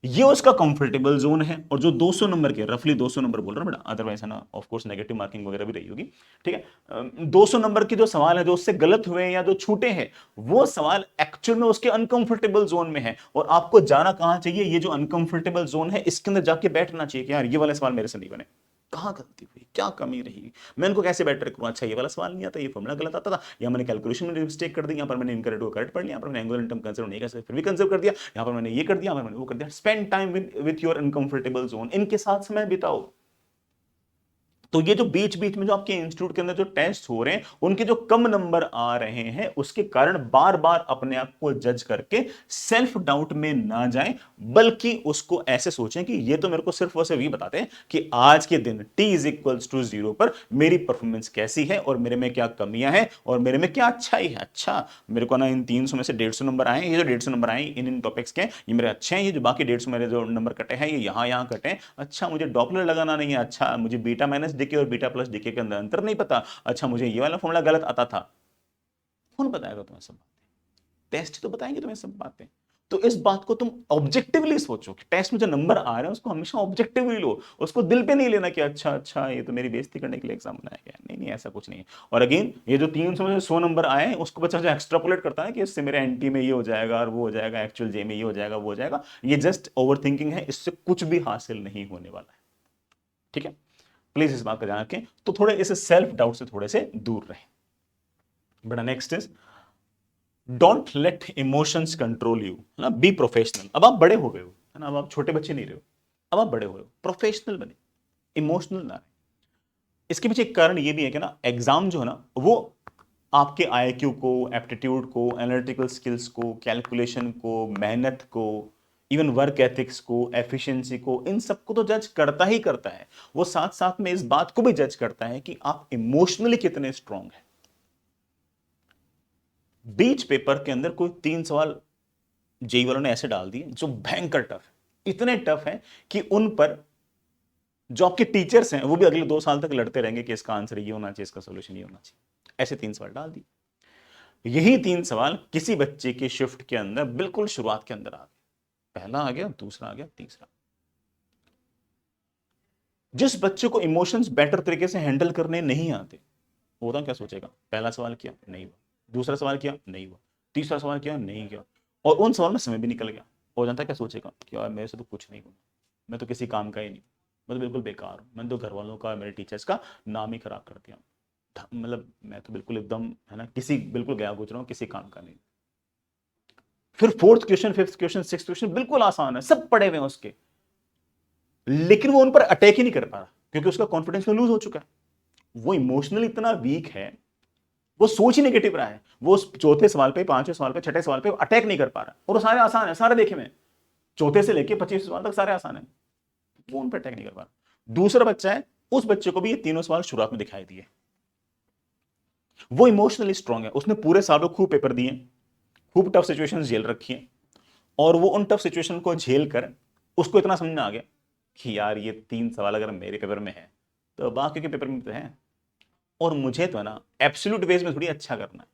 ये उसका कंफर्टेबल जोन है। और जो 200 नंबर के, रफली 200 नंबर बोल रहा हूं बेटा, अदरवाइज है ना ऑफ कोर्स नेगेटिव मार्किंग वगैरह भी रही होगी, ठीक है। 200 नंबर के जो सवाल है जो उससे गलत हुए हैं या जो छूटे हैं, वो सवाल एक्चुअल में उसके अनकंफर्टेबल जोन में है। और आपको जाना कहां चाहिए? ये जो अनकंफर्टेबल जोन है इसके अंदर जाके बैठना चाहिए कि यार ये वाले सवाल मेरे से नहीं बने, कहां गलती हुई, क्या कमी रही, मैं इनको कैसे बेटर करूं। अच्छा ये वाला सवाल नहीं आता, ये फॉर्मूला गलत आता था, या मैंने कैलकुलेशन में मिस्टेक कर दी, यहाँ पर मैंने इनकरेक्ट को करेक्ट पढ़ लिया, यहाँ पर मैंने एंगुलर टर्म कंसिडर नहीं कर सकता फिर भी कंसिडर कर दिया, यहाँ पर मैंने ये कर दिया, यहाँ पर मैंने वो कर दिया। Spend time with your uncomfortable zone, इनके साथ समय बिताओ। तो ये जो बीच बीच में जो आपके इंस्टीट्यूट के अंदर जो टेस्ट हो रहे हैं उनके जो कम नंबर आ रहे हैं उसके कारण बार बार अपने आप को जज करके सेल्फ डाउट में ना जाएं, बल्कि उसको ऐसे सोचें कि ये तो मेरे को सिर्फ वैसे भी बताते हैं कि आज के दिन t इज इक्वल्स टू 0 पर मेरी परफॉर्मेंस कैसी है और मेरे में क्या कमियां हैं और मेरे में क्या अच्छाई है। अच्छा मेरे को ना इन 300 में से 150 नंबर आए, ये जो 150 नंबर आए इन इन टॉपिक्स के ये मेरे अच्छे हैं, ये जो बाकी 150 मेरे जो नंबर कटे हैं ये यहाँ कटे हैं। अच्छा मुझे डॉपलर लगाना नहीं है, अच्छा मुझे बीटा माइनस डीके और बीटा प्लस डीके के अंदर अंतर नहीं पता, अच्छा मुझे ये वाला फॉर्मूला गलत आता था। कौन बताएगा तुम्हें सब बातें? टेस्ट तो बताएंगे तुम्हें सब बातें। तो इस बात को तुम ऑब्जेक्टिवली सोचो कि टेस्ट में जो नंबर आ रहे हैं उसको हमेशा ऑब्जेक्टिवली लो, उसको दिल पे नहीं लेना कि अच्छा अच्छा ये तो मेरी बेइज्जती करने के लिए एग्जाम बनाया गया। नहीं नहीं ऐसा कुछ नहीं है। और अगेन ये जो 300 में से 100 नंबर आए हैं उसको बच्चा जो एक्स्ट्रापोलेट करता है कि इससे मेरे एनटी में ये हो जाएगा और वो हो जाएगा, एक्चुअल जे में ये हो जाएगा वो हो जाएगा, ये जस्ट ओवर थिंकिंग है, इससे कुछ भी हासिल नहीं होने वाला है। ठीक है, प्लीज इस बात का ध्यान रखें। तो थोड़े इस सेल्फ डाउट से थोड़े से दूर रहें। बेटा next is don't let emotions control you, है ना। Be professional. अब आप बड़े हो गए हो, है ना, अब आप छोटे बच्चे नहीं रहे हो, अब आप बड़े हो रहे हो, प्रोफेशनल बने, इमोशनल ना रहे। इसके पीछे एक कारण ये भी है कि ना एग्जाम जो है ना वो आपके आईक्यू को, एप्टीट्यूड को, एनालिटिकल स्किल्स को, कैलकुलेशन को, मेहनत को, इवन वर्क एथिक्स को, एफिशिएंसी को, इन सबको तो जज करता ही करता है। वो साथ साथ में इस बात को भी जज करता है कि आप इमोशनली कितने स्ट्रांग हैं। बीच पेपर के अंदर कोई 3 सवाल जेई वालों ने ऐसे डाल दिए जो भयंकर टफ है, इतने टफ है कि उन पर जो आपके टीचर्स हैं वो भी अगले 2 साल तक लड़ते रहेंगे कि इसका आंसर ये होना चाहिए, इसका सोल्यूशन ये होना चाहिए। ऐसे 3 सवाल डाल दिए। यही 3 सवाल किसी बच्चे की शिफ्ट के अंदर बिल्कुल शुरुआत के अंदर आ गए। पहला आ गया, दूसरा आ गया, तीसरा। जिस बच्चे को इमोशंस बेटर तरीके से हैंडल करने नहीं आते, वो क्या सोचेगा, पहला सवाल किया नहीं हुआ, दूसरा सवाल किया नहीं हुआ, तीसरा सवाल किया नहीं किया, और उन सवाल में समय भी निकल गया। हो जाता क्या सोचेगा कि यार मेरे से तो कुछ नहीं हुआ, मैं तो किसी काम का ही नहीं, मैं तो बिल्कुल बेकार हूँ, मैंने तो घर वालों का, मेरे टीचर्स का नाम ही खराब कर दिया, मतलब मैं तो बिल्कुल एकदम है ना, किसी बिल्कुल गया गुजरा हूँ, किसी काम का नहीं। फिर fourth question, fifth question, six question बिल्कुल आसान है, सब पढ़े हुए हैं उसके, लेकिन वो उन पर अटैक ही नहीं कर पा रहा क्योंकि उसका कॉन्फिडेंस लूज हो चुका है। वो इमोशनली इतना वीक है, वो सोच ही नेगेटिव रहा है, वो उस चौथे सवाल पे, पांचवें सवाल पे, छठे सवाल पे अटैक नहीं कर पा रहा, और वो सारे आसान है, सारे देखे में, चौथे से लेके 25 सवाल तक सारे आसान है, वो उन पर अटैक नहीं कर पा रहा। दूसरा बच्चा है, उस बच्चे को भी ये तीनों सवाल शुरुआत में दिखाई दिए, वो इमोशनली स्ट्रांग है, उसने पूरे साल में खूब पेपर दिए, खूब टफ सिचुएशन झेल रखी है, और वो उन टफ सिचुएशन को झेल कर उसको इतना समझ में आ गया कि यार ये 3 सवाल अगर मेरे पेपर में है तो बाकी के पेपर में तो है, और मुझे तो है ना एब्सोल्यूट वेज में थोड़ी अच्छा करना है,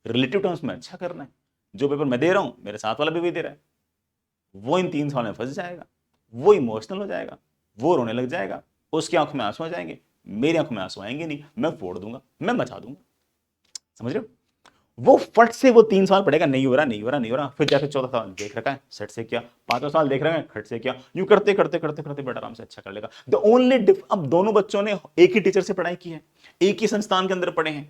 रिलेटिव टर्म्स में अच्छा करना है, जो पेपर मैं दे रहा हूं मेरे साथ वाला भी दे रहा है, वो इन 3 सवाल में फंस जाएगा, वो इमोशनल हो जाएगा, वो रोने लग जाएगा, उसकी आंखों में आंसू आ जाएंगे, मेरी आंखों में आंसू आएंगे नहीं, मैं फोड़ दूंगा, मैं मचा दूंगा। समझ रहे हो? वो फट से वो 3 सवाल पढ़ेगा, नहीं हो रहा, नहीं हो रहा, नहीं हो रहा, फिर जाके चौथा सवाल देख रखा है, सेट से किया, पांचवा सवाल देख रहे हैं, खट से किया, यूं करते करते करते करते बेटा आराम से अच्छा कर लेगा। द ओनली अब दोनों बच्चों ने एक ही टीचर से पढ़ाई की है, एक ही संस्थान के अंदर पढ़े हैं,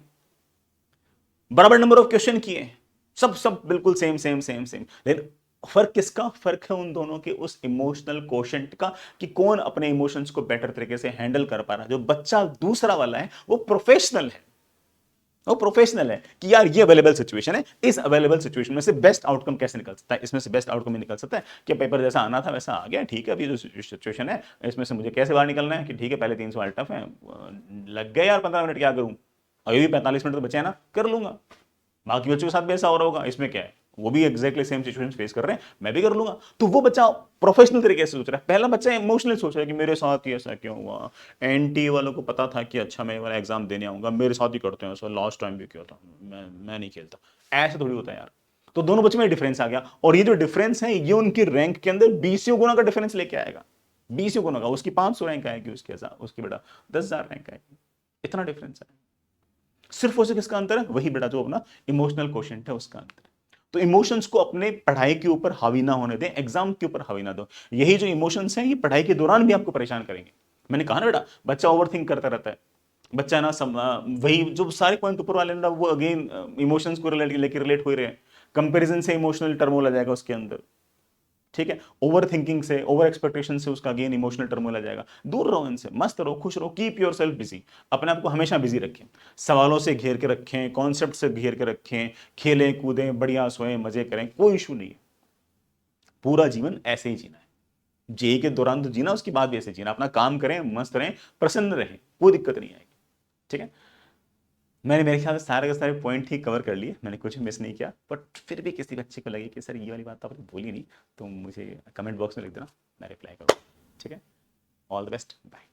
बराबर नंबर ऑफ क्वेश्चन किए हैं, सब सब बिल्कुल सेम सेम सेम सेम, लेकिन फर्क किसका, फर्क है उन दोनों के उस इमोशनल कोशेंट का, कि कौन अपने इमोशंस को बेटर तरीके से हैंडल कर पा रहा है। जो बच्चा दूसरा वाला है वो प्रोफेशनल है, वो प्रोफेशनल है कि यार ये अवेलेबल सिचुएशन है, इस अवेलेबल सिचुएशन में से बेस्ट आउटकम कैसे निकल सकता है, इसमें से बेस्ट आउटकम ही निकल सकता है कि पेपर जैसा आना था वैसा आ गया, ठीक है, अभी जो सिचुएशन है इसमें से मुझे कैसे बाहर निकलना है, कि ठीक है पहले 3 सवाल टफ है, लग गए यार 15 मिनट, क्या करूं, अभी भी 45 मिनट तो बचे हैं ना, कर लूंगा, बाकी बच्चों के साथ भी ऐसा हो रहा होगा, इसमें क्या है, वो भी एग्जैक्टली सेम सिचुएशन फेस कर रहे हैं, मैं भी कर लूंगा। तो वो बच्चा प्रोफेशनल तरीके से सोच रहा है, पहला बच्चा इमोशनली सोच रहा है कि मेरे साथ ही ऐसा क्यों हुआ, एनटी वालों को पता था कि अच्छा मैं ये वाला एग्जाम देने आऊंगा, मेरे साथ ही करते हैं ऐसा, लास्ट टाइम भी किया था, मैं नहीं खेलता, ऐसे थोड़ी होता है यार। तो दोनों बच्चों में डिफरेंस आ गया, और ये जो डिफरेंस है ये उनकी रैंक के अंदर 20 गुना का डिफरेंस लेके आएगा, 20 गुना का, उसकी 500 रैंक आएगी, उसकी बेटा 10,000 रैंक आएगी, इतना डिफरेंस है। सिर्फ उसे किसका अंतर है, वही बेटा जो अपना इमोशनल क्वोशेंट है उसका अंतर है। तो इमोशंस को अपने पढ़ाई के ऊपर हावी ना होने दें, एग्जाम के ऊपर हावी ना दो। यही जो इमोशंस हैं ये पढ़ाई के दौरान भी आपको परेशान करेंगे। मैंने कहा ना बेटा, बच्चा ओवरथिंक करता रहता है, बच्चा ना वही जो सारे पॉइंट ऊपर वाले ना वो अगेन इमोशंस को लेके रिलेट हो रहे हैं, कंपैरिजन से इमोशनल टर्मोल आ जाएगा उसके अंदर, ठीक है, ओवर थिंकिंग से, ओवर एक्सपेक्टेशन से उसका अगेन इमोशनल टर्मोइल आ जाएगा। दूर रहो इनसे, मस्त रहो, खुश रहो, कीप योर सेल्फ बिजी, अपने आप को हमेशा बिजी रखें, सवालों से घेर के रखें, कॉन्सेप्ट से घेर के रखें, खेलें कूदें, बढ़िया सोएं, मजे करें, कोई इशू नहीं है। पूरा जीवन ऐसे ही जीना है, जेई के दौरान तो जीना, उसके बाद भी ऐसे जीना, अपना काम करें, मस्त रहें, प्रसन्न रहें, कोई दिक्कत नहीं आएगी। ठीक है, मैंने मेरे ख्याल से सारे के सारे पॉइंट ही कवर कर लिए, मैंने कुछ मिस नहीं किया, बट फिर भी किसी बच्चे को लगे कि सर ये वाली बात तो आपने बोली नहीं, तो मुझे कमेंट बॉक्स में लिख देना, मैं रिप्लाई करूँगा। ठीक है, ऑल द बेस्ट, बाय।